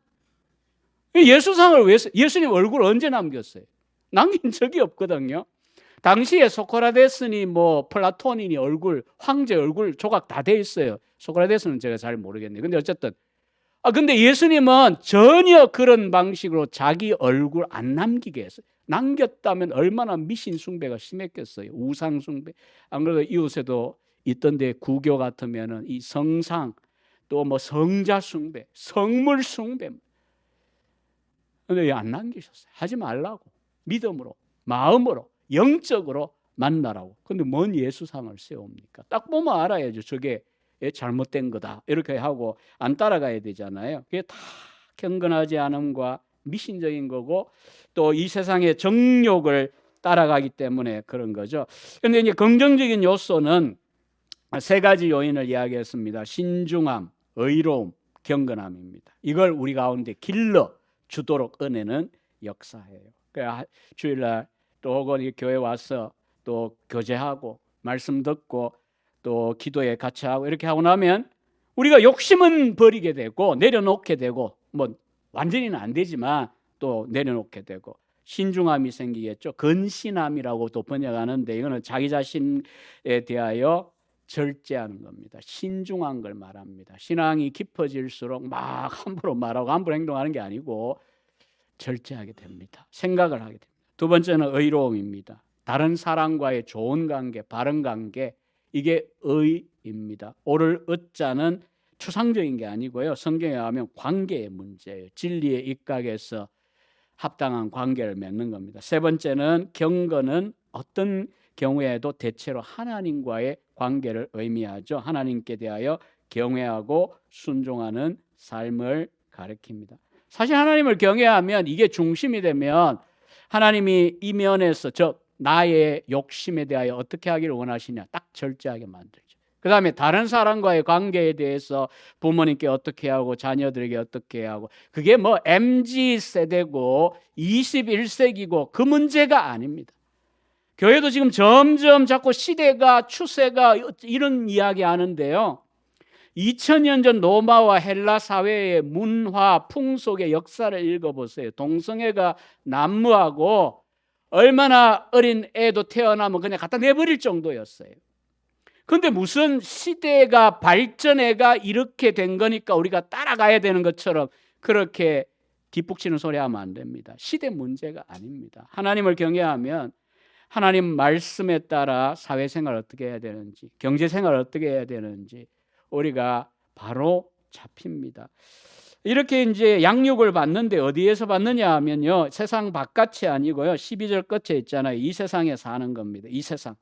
예수상을 왜 예수님 얼굴 언제 남겼어요? 남긴 적이 없거든요. 당시에 소크라테스니 뭐 플라톤이니 황제 얼굴 조각 다 돼 있어요. 소크라테스는 제가 잘 모르겠네요. 근데 어쨌든 근데 예수님은 전혀 그런 방식으로 자기 얼굴 안 남기게 했어요. 남겼다면 얼마나 미신 숭배가 심했겠어요. 우상 숭배. 안 그래도 이웃에도 있던데 구교 같으면은 이 성상 또 뭐 성자 숭배, 성물 숭배. 근데 왜 안 남기셨어요? 하지 말라고. 믿음으로, 마음으로, 영적으로 만나라고. 근데 뭔 예수상을 세웁니까? 딱 보면 알아야죠. 저게 잘못된 거다. 이렇게 하고 안 따라가야 되잖아요. 그게 다 경건하지 않음과 미신적인 거고 또 이 세상의 정욕을 따라가기 때문에 그런 거죠. 그런데 이제 긍정적인 요소는 세 가지 요인을 이야기했습니다. 신중함, 의로움, 경건함입니다. 이걸 우리 가운데 길러 주도록 은혜는 역사해요. 그래야 주일날 또 혹은 교회 와서 또 교제하고 말씀 듣고 또 기도에 같이 하고 이렇게 하고 나면 우리가 욕심은 버리게 되고 내려놓게 되고 뭐 완전히는 안 되지만 또 내려놓게 되고 신중함이 생기겠죠. 근신함이라고 또 번역하는데 이거는 자기 자신에 대하여 절제하는 겁니다. 신중한 걸 말합니다. 신앙이 깊어질수록 막 함부로 말하고 함부로 행동하는 게 아니고 절제하게 됩니다. 생각을 하게 됩니다. 두 번째는 의로움입니다. 다른 사람과의 좋은 관계, 바른 관계, 이게 의입니다. 오를 의자는 추상적인 게 아니고요. 성경에 가면 관계의 문제예요. 진리의 입각에서 합당한 관계를 맺는 겁니다. 세 번째는 경건은 어떤 경우에도 대체로 하나님과의 관계를 의미하죠. 하나님께 대하여 경외하고 순종하는 삶을 가리킵니다. 사실 하나님을 경외하면 이게 중심이 되면 하나님이 이 면에서 나의 욕심에 대하여 어떻게 하기를 원하시냐 딱 절제하게 만들죠. 그 다음에 다른 사람과의 관계에 대해서 부모님께 어떻게 하고 자녀들에게 어떻게 하고 그게 뭐 MZ세대고 21세기고 그 문제가 아닙니다. 교회도 지금 점점 자꾸 시대가 추세가 이런 이야기 하는데요. 2000년 전 로마와 헬라 사회의 문화 풍속의 역사를 읽어보세요. 동성애가 난무하고 얼마나 어린 애도 태어나면 그냥 갖다 내버릴 정도였어요. 그런데 무슨 시대가 발전해가 이렇게 된 거니까 우리가 따라가야 되는 것처럼 그렇게 뒷북치는 소리 하면 안 됩니다. 시대 문제가 아닙니다. 하나님을 경외하면 하나님 말씀에 따라 사회생활 어떻게 해야 되는지, 경제생활 어떻게 해야 되는지 우리가 바로 잡힙니다. 이렇게 이제 양육을 받는데 어디에서 받느냐 하면요. 세상 바깥이 아니고요. 12절 끝에 있잖아요. 이 세상에 사는 겁니다. 이 세상.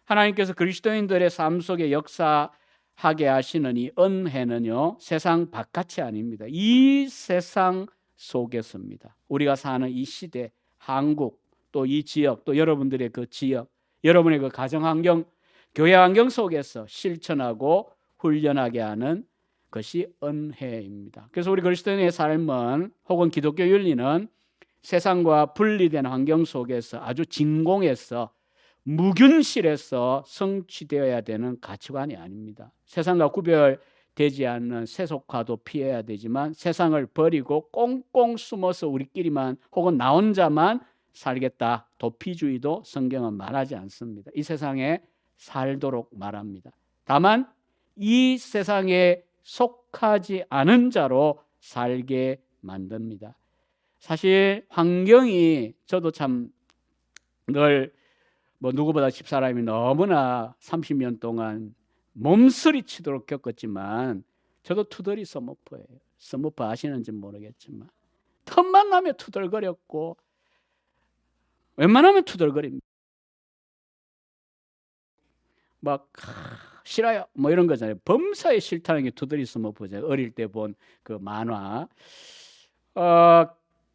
하나님께서 그리스도인들의 삶 속에 역사하게 하시는 이 은혜는요. 세상 바깥이 아닙니다. 이 세상 속에서입니다. 우리가 사는 이 시대, 한국, 또 이 지역, 또 여러분들의 그 지역, 여러분의 그 가정환경, 교회 환경 속에서 실천하고 훈련하게 하는 것이 은혜입니다. 그래서 우리 그리스도인의 삶은 혹은 기독교 윤리는 세상과 분리된 환경 속에서 아주 진공해서 무균실에서 성취되어야 되는 가치관이 아닙니다. 세상과 구별되지 않는 세속화도 피해야 되지만 세상을 버리고 꽁꽁 숨어서 우리끼리만 혹은 나 혼자만 살겠다. 도피주의도 성경은 말하지 않습니다. 이 세상에 살도록 말합니다. 다만 이 세상에 속하지 않은 자로 살게 만듭니다. 사실 환경이 저도 참 늘 누구보다 집사람이 너무나 30년 동안 몸서리치도록 겪었지만 저도 투덜이 서머프예요. 서머프 아시는지 모르겠지만 틈만 나면 투덜거렸고 웬만하면 투덜거립니다. 막 싫어요 이런 거잖아요. 범사에 싫다는 게 투덜이 서머프잖아요. 어릴 때 본 그 만화.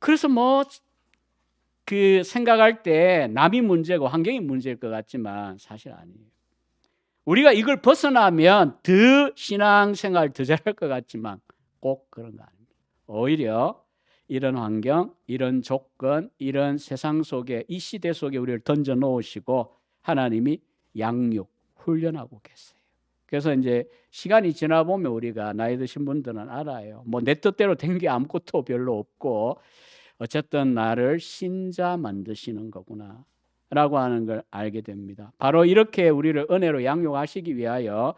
그래서 그 생각할 때 남이 문제고 환경이 문제일 것 같지만 사실 아니에요. 우리가 이걸 벗어나면 더 신앙생활 더 잘할 것 같지만 꼭 그런 거 아닙니다. 오히려 이런 환경, 이런 조건, 이런 세상 속에 이 시대 속에 우리를 던져 놓으시고 하나님이 양육, 훈련하고 계세요. 그래서 이제 시간이 지나 보면 우리가 나이 드신 분들은 알아요. 내 뜻대로 된 게 아무것도 별로 없고 어쨌든 나를 신자 만드시는 거구나 라고 하는 걸 알게 됩니다. 바로 이렇게 우리를 은혜로 양육하시기 위하여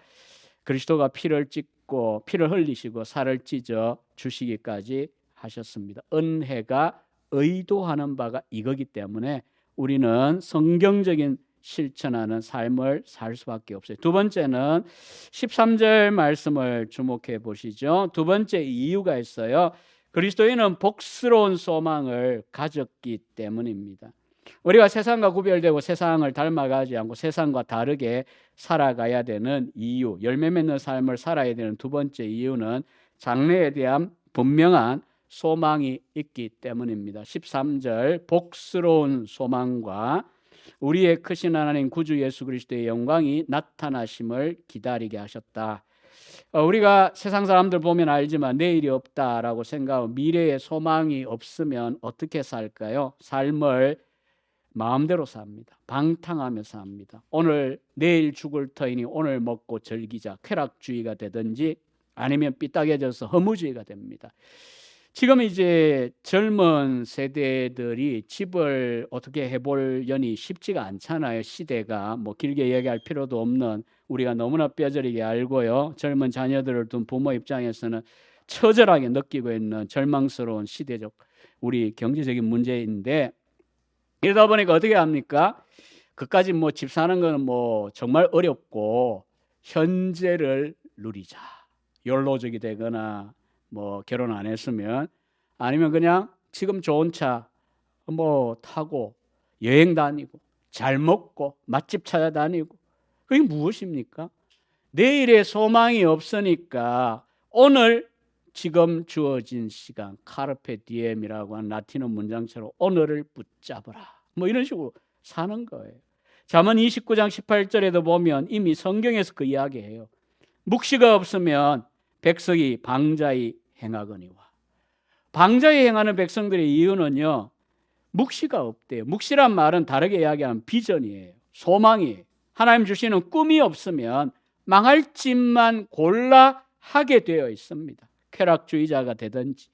그리스도가 피를 찢고 피를 흘리시고 살을 찢어 주시기까지 하셨습니다. 은혜가 의도하는 바가 이거기 때문에 우리는 성경적인 실천하는 삶을 살 수밖에 없어요. 두 번째는 13절 말씀을 주목해 보시죠. 두 번째 이유가 있어요. 그리스도인은 복스러운 소망을 가졌기 때문입니다. 우리가 세상과 구별되고 세상을 닮아가지 않고 세상과 다르게 살아가야 되는 이유, 열매 맺는 삶을 살아야 되는 두 번째 이유는 장래에 대한 분명한 소망이 있기 때문입니다. 13절 복스러운 소망과 우리의 크신 하나님 구주 예수 그리스도의 영광이 나타나심을 기다리게 하셨다. 우리가 세상 사람들 보면 알지만 내일이 없다라고 생각하고 미래에 소망이 없으면 어떻게 살까요? 삶을 마음대로 삽니다. 방탕하며 삽니다. 오늘 내일 죽을 터이니 오늘 먹고 즐기자. 쾌락주의가 되든지 아니면 삐딱해져서 허무주의가 됩니다. 지금 이제 젊은 세대들이 집을 어떻게 해보려니 쉽지가 않잖아요. 시대가 길게 얘기할 필요도 없는 우리가 너무나 뼈저리게 알고요. 젊은 자녀들을 둔 부모 입장에서는 처절하게 느끼고 있는 절망스러운 시대적 우리 경제적인 문제인데 이러다 보니까 어떻게 합니까? 그까지 집 사는 거는 정말 어렵고 현재를 누리자. 욜로족이 되거나 결혼 안 했으면 아니면 그냥 지금 좋은 차 타고 여행 다니고 잘 먹고 맛집 찾아다니고 그게 무엇입니까? 내일의 소망이 없으니까 오늘 지금 주어진 시간 카르페 디엠이라고 하는 라틴어 문장처럼 오늘을 붙잡으라 이런 식으로 사는 거예요. 잠언 29장 18절에도 보면 이미 성경에서 그 이야기해요. 묵시가 없으면 백성이 방자히 행하거니와. 방자히 행하는 백성들의 이유는요, 묵시가 없대요. 묵시란 말은 다르게 이야기하면 비전이에요. 소망이에요. 하나님 주시는 꿈이 없으면 망할 짓만 골라 하게 되어 있습니다. 쾌락주의자가 되든지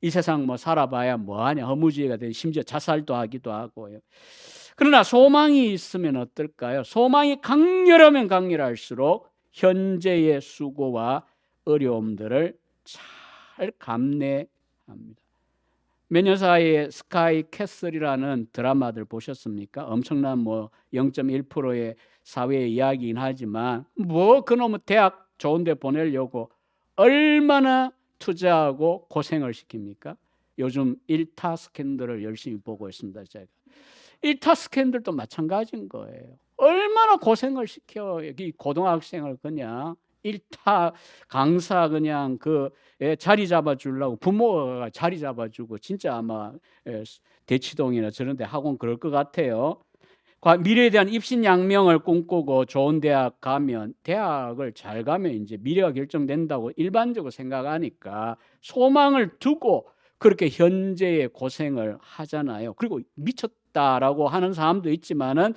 이 세상 살아봐야 뭐하냐 허무주의가 되든지 심지어 자살도 하기도 하고요. 그러나 소망이 있으면 어떨까요? 소망이 강렬하면 강렬할수록 현재의 수고와 어려움들을 잘 감내합니다. 몇 년 사이에 스카이 캐슬이라는 드라마들 보셨습니까? 엄청난 0.1%의 사회의 이야기긴 하지만 그놈의 대학 좋은 데 보내려고 얼마나 투자하고 고생을 시킵니까? 요즘 일타 스캔들을 열심히 보고 있습니다. 제가 일타 스캔들도 마찬가지인 거예요. 얼마나 고생을 시켜. 여기 고등학생을 그냥 일타 강사 그냥 자리 잡아주려고 부모가 자리 잡아주고 진짜 아마 대치동이나 저런 데 학원 그럴 것 같아요. 미래에 대한 입신양명을 꿈꾸고 좋은 대학 가면 대학을 잘 가면 이제 미래가 결정된다고 일반적으로 생각하니까 소망을 두고 그렇게 현재의 고생을 하잖아요. 그리고 미쳤다라고 하는 사람도 있지만은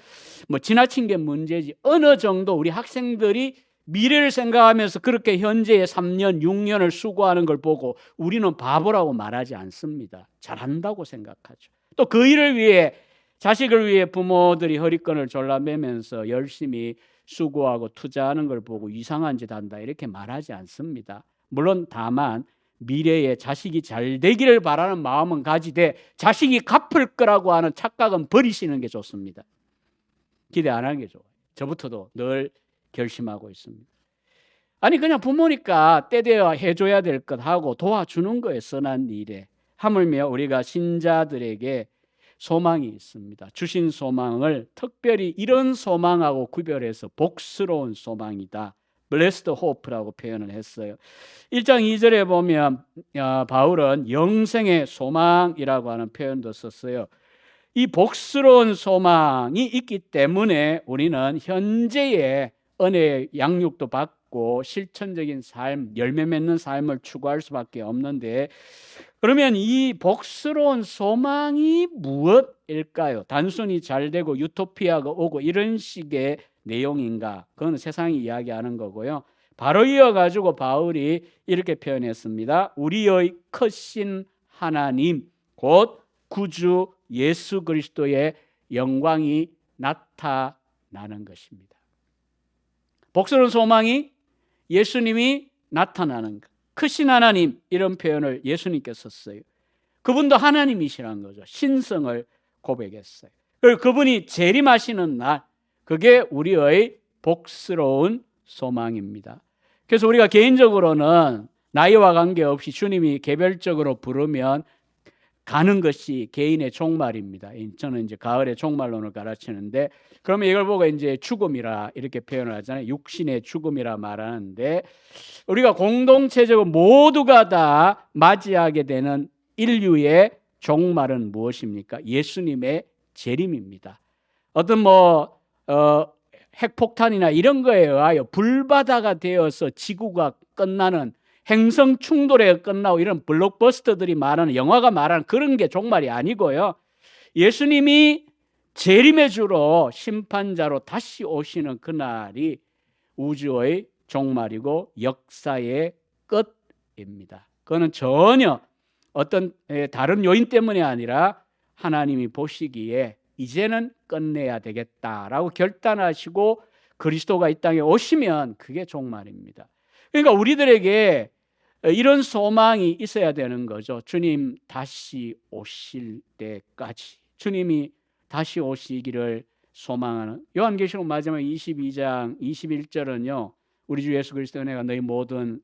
지나친 게 문제지 어느 정도 우리 학생들이 미래를 생각하면서 그렇게 현재의 3년, 6년을 수고하는 걸 보고 우리는 바보라고 말하지 않습니다. 잘한다고 생각하죠. 또 그 일을 위해 자식을 위해 부모들이 허리끈을 졸라매면서 열심히 수고하고 투자하는 걸 보고 이상한 짓 한다 이렇게 말하지 않습니다. 물론 다만 미래에 자식이 잘 되기를 바라는 마음은 가지되 자식이 갚을 거라고 하는 착각은 버리시는 게 좋습니다. 기대 안 하는 게 좋아요. 저부터도 늘 결심하고 있습니다. 아니 그냥 부모니까 때 되어 해줘야 될 것 하고 도와주는 거에 선한 일에, 하물며 우리가 신자들에게 소망이 있습니다. 주신 소망을 특별히 이런 소망하고 구별해서 복스러운 소망이다, blessed hope라고 표현을 했어요. 1장 2절에 보면 바울은 영생의 소망이라고 하는 표현도 썼어요. 이 복스러운 소망이 있기 때문에 우리는 현재의 은혜의 양육도 받고 실천적인 삶, 열매 맺는 삶을 추구할 수밖에 없는데, 그러면 이 복스러운 소망이 무엇일까요? 단순히 잘되고 유토피아가 오고 이런 식의 내용인가? 그건 세상이 이야기하는 거고요. 바로 이어가지고 바울이 이렇게 표현했습니다. 우리의 크신 하나님 곧 구주 예수 그리스도의 영광이 나타나는 것입니다. 복스러운 소망이 예수님이 나타나는 것. 크신 하나님, 이런 표현을 예수님께서 썼어요. 그분도 하나님이시라는 거죠. 신성을 고백했어요. 그리고 그분이 재림하시는 날, 그게 우리의 복스러운 소망입니다. 그래서 우리가 개인적으로는 나이와 관계없이 주님이 개별적으로 부르면 가는 것이 개인의 종말입니다. 저는 이제 가을에 종말론을 가르치는데, 그러면 이걸 보고 이제 죽음이라 이렇게 표현을 하잖아요. 육신의 죽음이라 말하는데, 우리가 공동체적으로 모두가 다 맞이하게 되는 인류의 종말은 무엇입니까? 예수님의 재림입니다. 어떤 핵폭탄이나 이런 거에 의하여 불바다가 되어서 지구가 끝나는, 행성 충돌에 끝나고 이런 블록버스터들이 말하는, 영화가 말하는 그런 게 종말이 아니고요. 예수님이 재림의 주로 심판자로 다시 오시는 그날이 우주의 종말이고 역사의 끝입니다. 그거는 전혀 어떤 다른 요인 때문이 아니라 하나님이 보시기에 이제는 끝내야 되겠다라고 결단하시고 그리스도가 이 땅에 오시면 그게 종말입니다. 그러니까 우리들에게 이런 소망이 있어야 되는 거죠. 주님 다시 오실 때까지, 주님이 다시 오시기를 소망하는. 요한계시록 마지막 22장 21절은요, 우리 주 예수 그리스도의 은혜가 너희 모든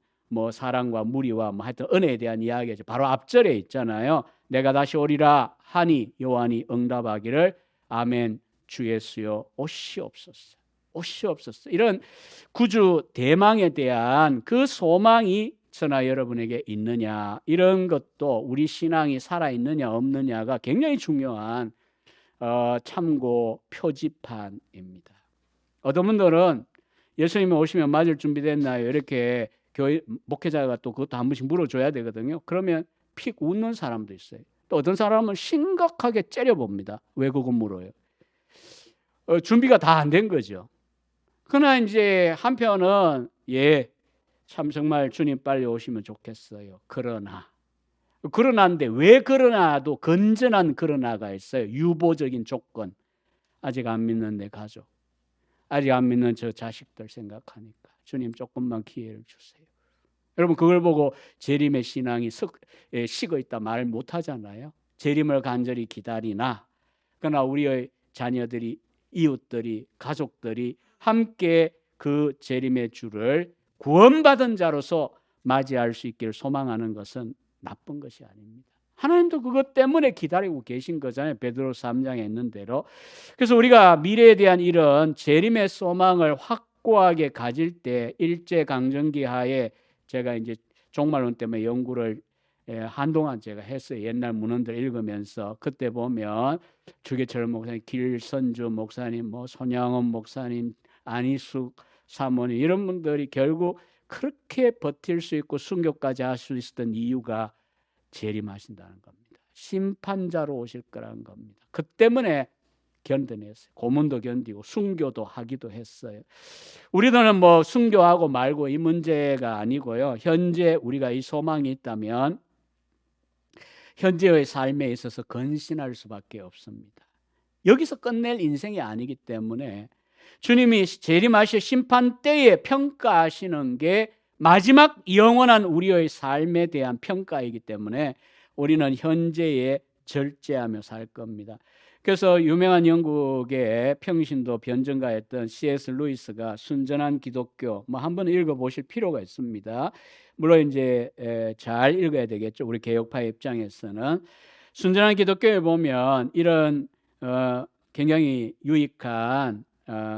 사랑과 무리와 하여튼 은혜에 대한 이야기죠. 바로 앞절에 있잖아요. 내가 다시 오리라 하니 요한이 응답하기를 아멘 주 예수여 오시옵소서, 오시옵소서. 이런 구주 대망에 대한 그 소망이 저나 여러분에게 있느냐, 이런 것도 우리 신앙이 살아있느냐 없느냐가 굉장히 중요한 참고 표지판입니다. 어떤 분들은 예수님이 오시면 맞을 준비됐나요? 이렇게 교회 목회자가 또 그것도 한 번씩 물어줘야 되거든요. 그러면 픽 웃는 사람도 있어요. 또 어떤 사람은 심각하게 째려봅니다. 왜 그거 물어요? 준비가 다 안 된 거죠. 그러나 이제 한편은 참 정말 주님 빨리 오시면 좋겠어요. 그러나인데 왜 그러나도 건전한 그러나가 있어요. 유보적인 조건. 아직 안 믿는 내 가족, 아직 안 믿는 저 자식들 생각하니까 주님 조금만 기회를 주세요. 여러분 그걸 보고 재림의 신앙이 식어 있다 말 못하잖아요. 재림을 간절히 기다리나, 그러나 우리의 자녀들이, 이웃들이, 가족들이 함께 그 재림의 주를 구원받은 자로서 맞이할 수 있기를 소망하는 것은 나쁜 것이 아닙니다. 하나님도 그것 때문에 기다리고 계신 거잖아요. 베드로서 3장에 있는 대로. 그래서 우리가 미래에 대한 이런 재림의 소망을 확고하게 가질 때, 일제강점기 하에 제가 이제 종말론 때문에 연구를 한동안 제가 했어요. 옛날 문헌들 읽으면서. 그때 보면 주계철 목사님, 길선주 목사님, 손양원 목사님, 안희숙 사모님, 이런 분들이 결국 그렇게 버틸 수 있고 순교까지 할 수 있었던 이유가 재림하신다는 겁니다. 심판자로 오실 거라는 겁니다. 그 때문에 견뎌냈어요. 고문도 견디고 순교도 하기도 했어요. 우리들은 순교하고 말고 이 문제가 아니고요. 현재 우리가 이 소망이 있다면 현재의 삶에 있어서 건신할 수밖에 없습니다. 여기서 끝낼 인생이 아니기 때문에 주님이 재림하실 심판 때에 평가하시는 게 마지막 영원한 우리의 삶에 대한 평가이기 때문에 우리는 현재에 절제하며 살 겁니다. 그래서 유명한 영국의 평신도 변증가였던 C.S. 루이스가 순전한 기독교 한번 읽어보실 필요가 있습니다. 물론 이제 잘 읽어야 되겠죠. 우리 개혁파 입장에서는 순전한 기독교에 보면 이런 굉장히 유익한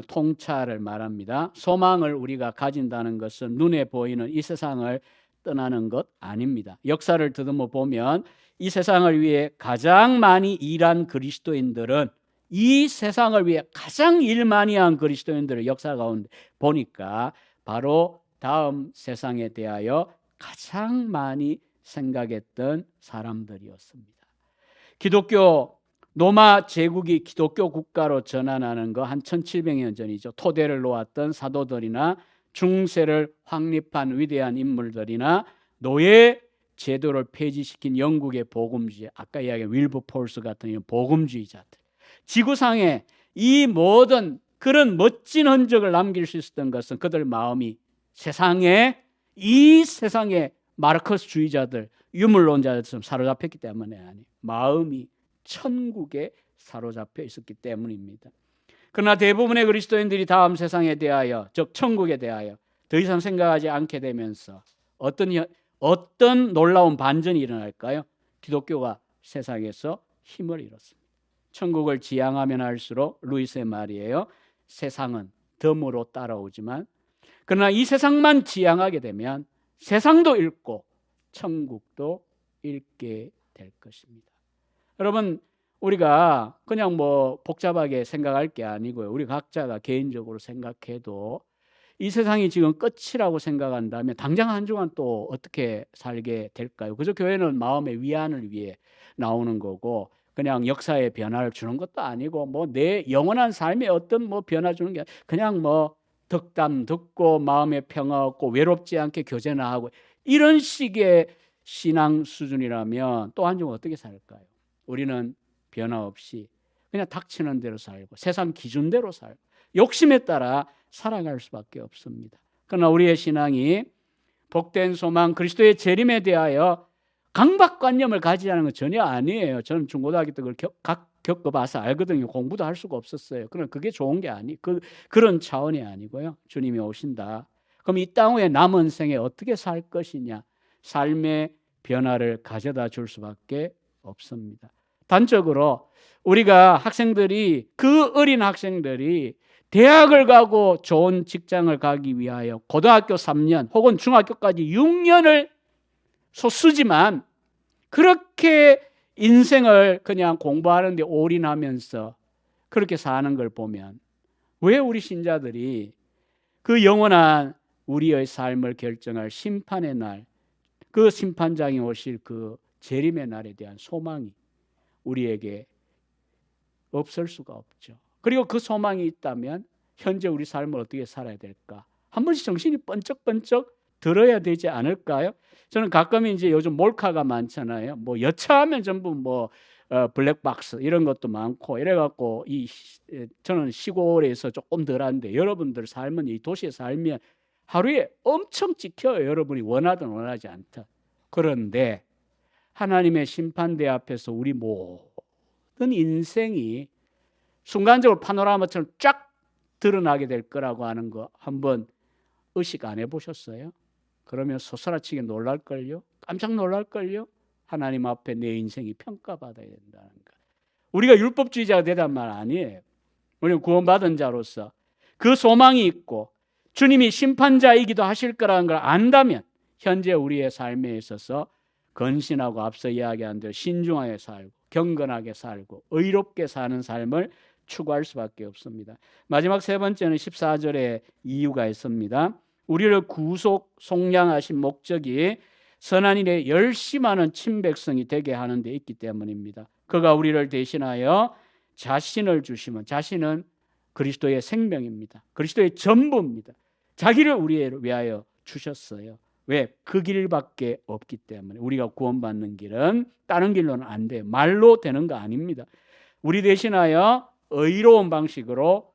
통찰을 말합니다. 소망을 우리가 가진다는 것은 눈에 보이는 이 세상을 떠나는 것 아닙니다. 역사를 더듬어 보면 이 세상을 위해 가장 많이 일한 그리스도인들은 이 세상을 위해 가장 일 많이 한 그리스도인들의 역사 가운데 보니까 바로 다음 세상에 대하여 가장 많이 생각했던 사람들이었습니다. 기독교 로마 제국이 기독교 국가로 전환하는 거 한 1700년 전이죠. 토대를 놓았던 사도들이나 중세를 확립한 위대한 인물들이나 노예 제도를 폐지시킨 영국의 복음주의, 아까 이야기한 윌버포스 같은 복음주의자들, 지구상에 이 모든 그런 멋진 흔적을 남길 수 있었던 것은 그들 마음이 이 세상에 마르크스주의자들, 유물론자들처럼 사로잡혔기 때문에 아니에요. 마음이 천국에 사로잡혀 있었기 때문입니다. 그러나 대부분의 그리스도인들이 다음 세상에 대하여, 즉 천국에 대하여 더 이상 생각하지 않게 되면서 어떤 놀라운 반전이 일어날까요? 기독교가 세상에서 힘을 잃었습니다. 천국을 지향하면 할수록, 루이스의 말이에요, 세상은 덤으로 따라오지만, 그러나 이 세상만 지향하게 되면 세상도 잃고 천국도 잃게 될 것입니다. 여러분, 우리가 그냥 복잡하게 생각할 게 아니고요. 우리 각자가 개인적으로 생각해도 이 세상이 지금 끝이라고 생각한다면 당장 한 주간 또 어떻게 살게 될까요? 그저 교회는 마음의 위안을 위해 나오는 거고, 그냥 역사의 변화를 주는 것도 아니고 내 영원한 삶에 어떤 변화 주는 게 그냥 덕담 듣고 마음의 평화 얻고 외롭지 않게 교제나 하고 이런 식의 신앙 수준이라면 또 한 주 어떻게 살까요? 우리는 변화 없이 그냥 닥치는 대로 살고 세상 기준대로 살고 욕심에 따라 살아갈 수밖에 없습니다. 그러나 우리의 신앙이 복된 소망, 그리스도의 재림에 대하여 강박관념을 가지자는 건 전혀 아니에요. 저는 중고등학교 때 그걸 겪어봐서 알거든요. 공부도 할 수가 없었어요. 그러나 그게 좋은 게 그런 차원이 아니고요. 주님이 오신다. 그럼 이 땅 위에 남은 생에 어떻게 살 것이냐, 삶의 변화를 가져다 줄 수밖에 없습니다. 단적으로 우리가 그 어린 학생들이 대학을 가고 좋은 직장을 가기 위하여 고등학교 3년 혹은 중학교까지 6년을 쓰지만 그렇게 인생을 그냥 공부하는 데 올인하면서 그렇게 사는 걸 보면 왜 우리 신자들이 그 영원한 우리의 삶을 결정할 심판의 날, 그 심판장이 오실 그 재림의 날에 대한 소망이 우리에게 없을 수가 없죠. 그리고 그 소망이 있다면 현재 우리 삶을 어떻게 살아야 될까? 한 번씩 정신이 번쩍번쩍 들어야 되지 않을까요? 저는 가끔 이제 요즘 몰카가 많잖아요. 여차하면 전부 블랙박스 이런 것도 많고 이래갖고 저는 시골에서 조금 덜한데 여러분들 삶은 이 도시에 살면 하루에 엄청 찍혀요. 여러분이 원하든 원하지 않든. 그런데 하나님의 심판대 앞에서 우리 모든 인생이 순간적으로 파노라마처럼 쫙 드러나게 될 거라고 하는 거 한번 의식 안 해보셨어요? 그러면 소스라치게 놀랄걸요? 깜짝 놀랄걸요? 하나님 앞에 내 인생이 평가받아야 된다는 거. 우리가 율법주의자가 되단 말 아니에요. 우리는 구원받은 자로서 그 소망이 있고 주님이 심판자이기도 하실 거라는 걸 안다면 현재 우리의 삶에 있어서 건신하고 앞서 이야기한 대로 신중하게 살고 경건하게 살고 의롭게 사는 삶을 추구할 수밖에 없습니다. 마지막 세 번째는 14절에 이유가 있습니다. 우리를 구속 속량하신 목적이 선한 일에 열심하는 친백성이 되게 하는 데 있기 때문입니다. 그가 우리를 대신하여 자신을 주시면, 자신은 그리스도의 생명입니다. 그리스도의 전부입니다. 자기를 우리를 위하여 주셨어요. 왜? 그 길밖에 없기 때문에. 우리가 구원받는 길은 다른 길로는 안 돼요. 말로 되는 거 아닙니다. 우리 대신하여 의로운 방식으로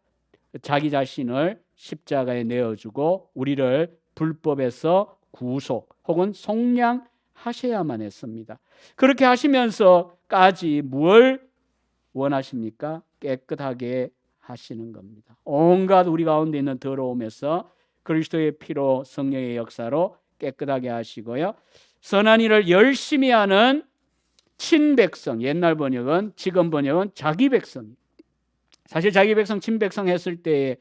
자기 자신을 십자가에 내어주고 우리를 불법에서 구속 혹은 속량하셔야만 했습니다. 그렇게 하시면서까지 뭘 원하십니까? 깨끗하게 하시는 겁니다. 온갖 우리 가운데 있는 더러움에서 그리스도의 피로 성령의 역사로 깨끗하게 하시고요. 선한 일을 열심히 하는 친백성, 옛날 번역은, 지금 번역은 자기 백성. 사실 자기 백성, 친백성 했을 때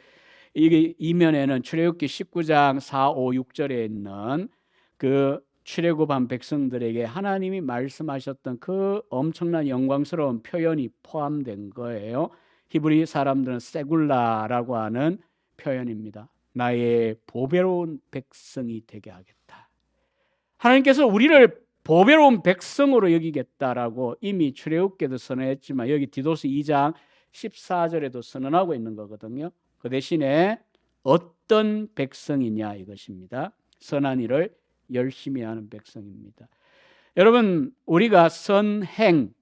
이게 이면에는 출애굽기 19장 4, 5, 6절에 있는 그 출애굽한 백성들에게 하나님이 말씀하셨던 그 엄청난 영광스러운 표현이 포함된 거예요. 히브리 사람들은 세굴라라고 하는 표현입니다. 나의 보배로운 백성이 되게 하겠다. 하나님께서 우리를 보배로운 백성으로 여기겠다라고 이미 출애굽기에도 선언했지만 여기 디도스 2장 14절에도 선언하고 있는 거거든요. 그 대신에 어떤 백성이냐 이것입니다. 선한 일을 열심히 하는 백성입니다. 여러분, 우리가 선행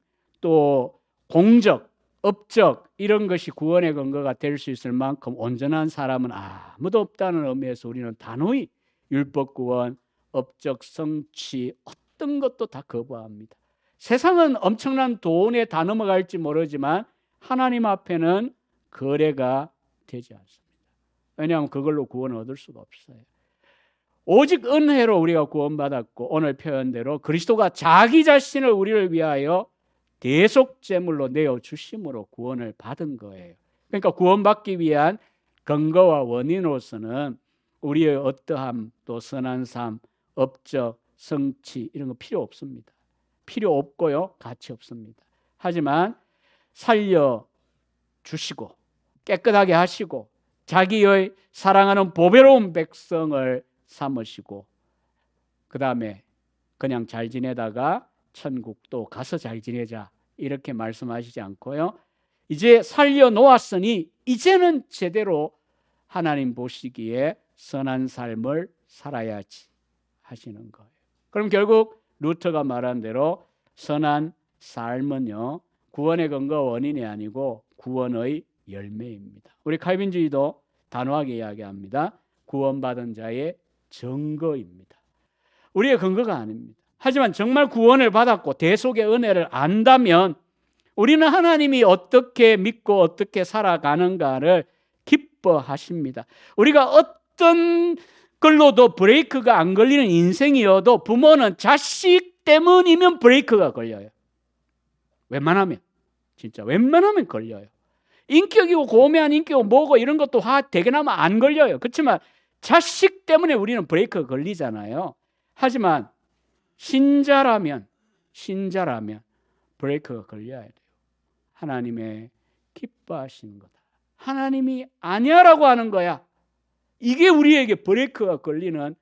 또 공적, 업적 이런 것이 구원의 근거가 될 수 있을 만큼 온전한 사람은 아무도 없다는 의미에서 우리는 단호히 율법 구원, 업적, 성취 어떤 것도 다 거부합니다. 세상은 엄청난 돈에 다 넘어갈지 모르지만 하나님 앞에는 거래가 되지 않습니다. 왜냐하면 그걸로 구원을 얻을 수가 없어요. 오직 은혜로 우리가 구원받았고 오늘 표현대로 그리스도가 자기 자신을 우리를 위하여 대속제물로 내어주심으로 구원을 받은 거예요. 그러니까 구원받기 위한 근거와 원인으로서는 우리의 어떠함, 또 선한 삶, 업적, 성취 이런 거 필요 없습니다. 필요 없고요, 가치 없습니다. 하지만 살려주시고 깨끗하게 하시고 자기의 사랑하는 보배로운 백성을 삼으시고 그 다음에 그냥 잘 지내다가 천국도 가서 잘 지내자 이렇게 말씀하시지 않고요. 이제 살려놓았으니 이제는 제대로 하나님 보시기에 선한 삶을 살아야지 하시는 거예요. 그럼 결국 루터가 말한 대로 선한 삶은요, 구원의 근거 원인이 아니고 구원의 열매입니다. 우리 칼빈주의도 단호하게 이야기합니다. 구원받은 자의 증거입니다. 우리의 근거가 아닙니다. 하지만 정말 구원을 받았고 대속의 은혜를 안다면 우리는 하나님이 어떻게 믿고 어떻게 살아가는가를 기뻐하십니다. 우리가 어떤 걸로도 브레이크가 안 걸리는 인생이어도 부모는 자식 때문이면 브레이크가 걸려요. 웬만하면 진짜 웬만하면 걸려요. 인격이고 고매한 인격이고 뭐고 이런 것도 되게 나면 안 걸려요. 그렇지만 자식 때문에 우리는 브레이크가 걸리잖아요. 하지만 신자라면 브레이크가 걸려야 돼요. 하나님의 기뻐하시는 거다. 하나님이 아니야라고 하는 거야. 이게 우리에게 브레이크가 걸리는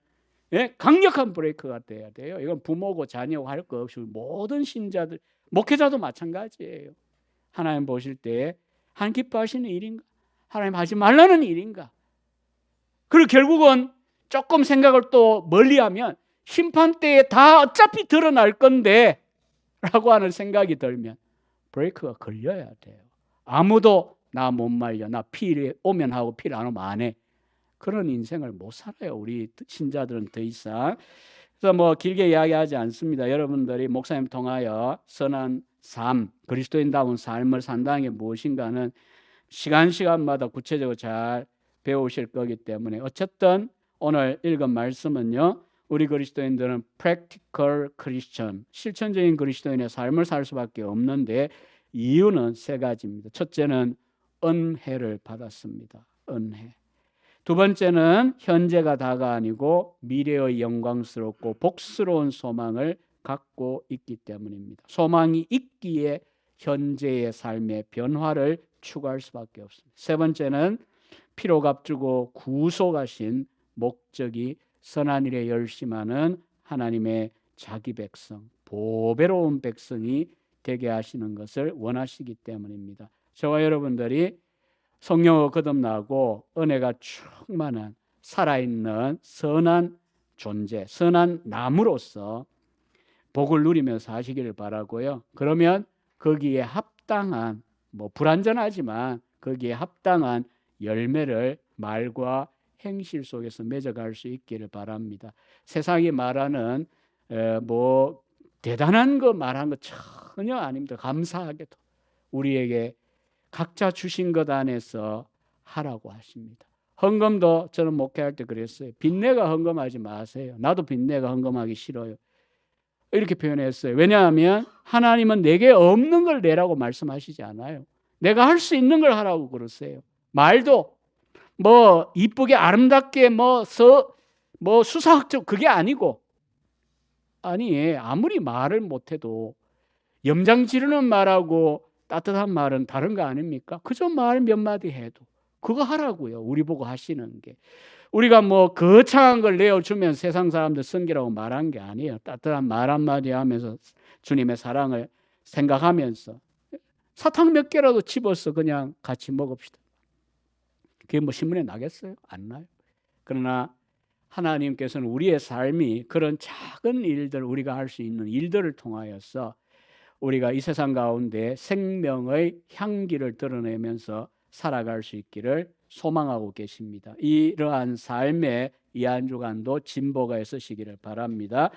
강력한 브레이크가 돼야 돼요. 이건 부모고 자녀고 할 거 없이 모든 신자들, 목회자도 마찬가지예요. 하나님 보실 때 하나님 기뻐하시는 일인가? 하나님 하지 말라는 일인가? 그리고 결국은 조금 생각을 또 멀리하면 심판 때에 다 어차피 드러날 건데 라고 하는 생각이 들면 브레이크가 걸려야 돼요. 아무도 나 못 말려, 나 피 오면 하고 피를 안 오면 안 해. 그런 인생을 못 살아요. 우리 신자들은 더 이상. 그래서 뭐 길게 이야기하지 않습니다. 여러분들이 목사님 통하여 선한 삶, 그리스도인다운 삶을 산다는 게 무엇인가는 시간마다 구체적으로 잘 배우실 거기 때문에 어쨌든 오늘 읽은 말씀은요, 우리 그리스도인들은 practical Christian, 실천적인 그리스도인의 삶을 살 수밖에 없는데 이유는 세 가지입니다. 첫째는 은혜를 받았습니다. 은혜. 두 번째는 현재가 다가 아니고 미래의 영광스럽고 복스러운 소망을 갖고 있기 때문입니다. 소망이 있기에 현재의 삶의 변화를 추구할 수밖에 없습니다. 세 번째는 피로 값주고 구속하신 목적이 선한 일에 열심하는 하나님의 자기 백성, 보배로운 백성이 되게 하시는 것을 원하시기 때문입니다. 저와 여러분들이 성령으로 거듭나고 은혜가 충만한 살아있는 선한 존재, 선한 나무로서 복을 누리면서 사시기를 바라고요. 그러면 거기에 합당한, 불완전하지만 거기에 합당한 열매를 말과 행실 속에서 맺어갈 수 있기를 바랍니다. 세상이 말하는 뭐 대단한 거 말한 거 전혀 아닙니다. 감사하게도 우리에게 각자 주신 것 안에서 하라고 하십니다. 헌금도 저는 목회할 때 그랬어요. 빚내가 헌금하지 마세요. 나도 빚내가 헌금하기 싫어요. 이렇게 표현했어요. 왜냐하면 하나님은 내게 없는 걸 내라고 말씀하시지 않아요. 내가 할 수 있는 걸 하라고 그러세요. 말도 뭐 이쁘게 아름답게 뭐 수사학적 그게 아니고, 아니 아무리 말을 못해도 염장 지르는 말하고 따뜻한 말은 다른 거 아닙니까? 그저 말 몇 마디 해도 그거 하라고요. 우리 보고 하시는 게. 우리가 뭐 거창한 걸 내어주면 세상 사람들 성기라고 말한 게 아니에요. 따뜻한 말 한마디 하면서 주님의 사랑을 생각하면서 사탕 몇 개라도 집어서 그냥 같이 먹읍시다. 그게 뭐 신문에 나겠어요? 안 나요. 그러나 하나님께서는 우리의 삶이 그런 작은 일들, 우리가 할 수 있는 일들을 통하여서 우리가 이 세상 가운데 생명의 향기를 드러내면서 살아갈 수 있기를 소망하고 계십니다. 이러한 삶의 이 한 주간도 진보가 있으시기를 바랍니다.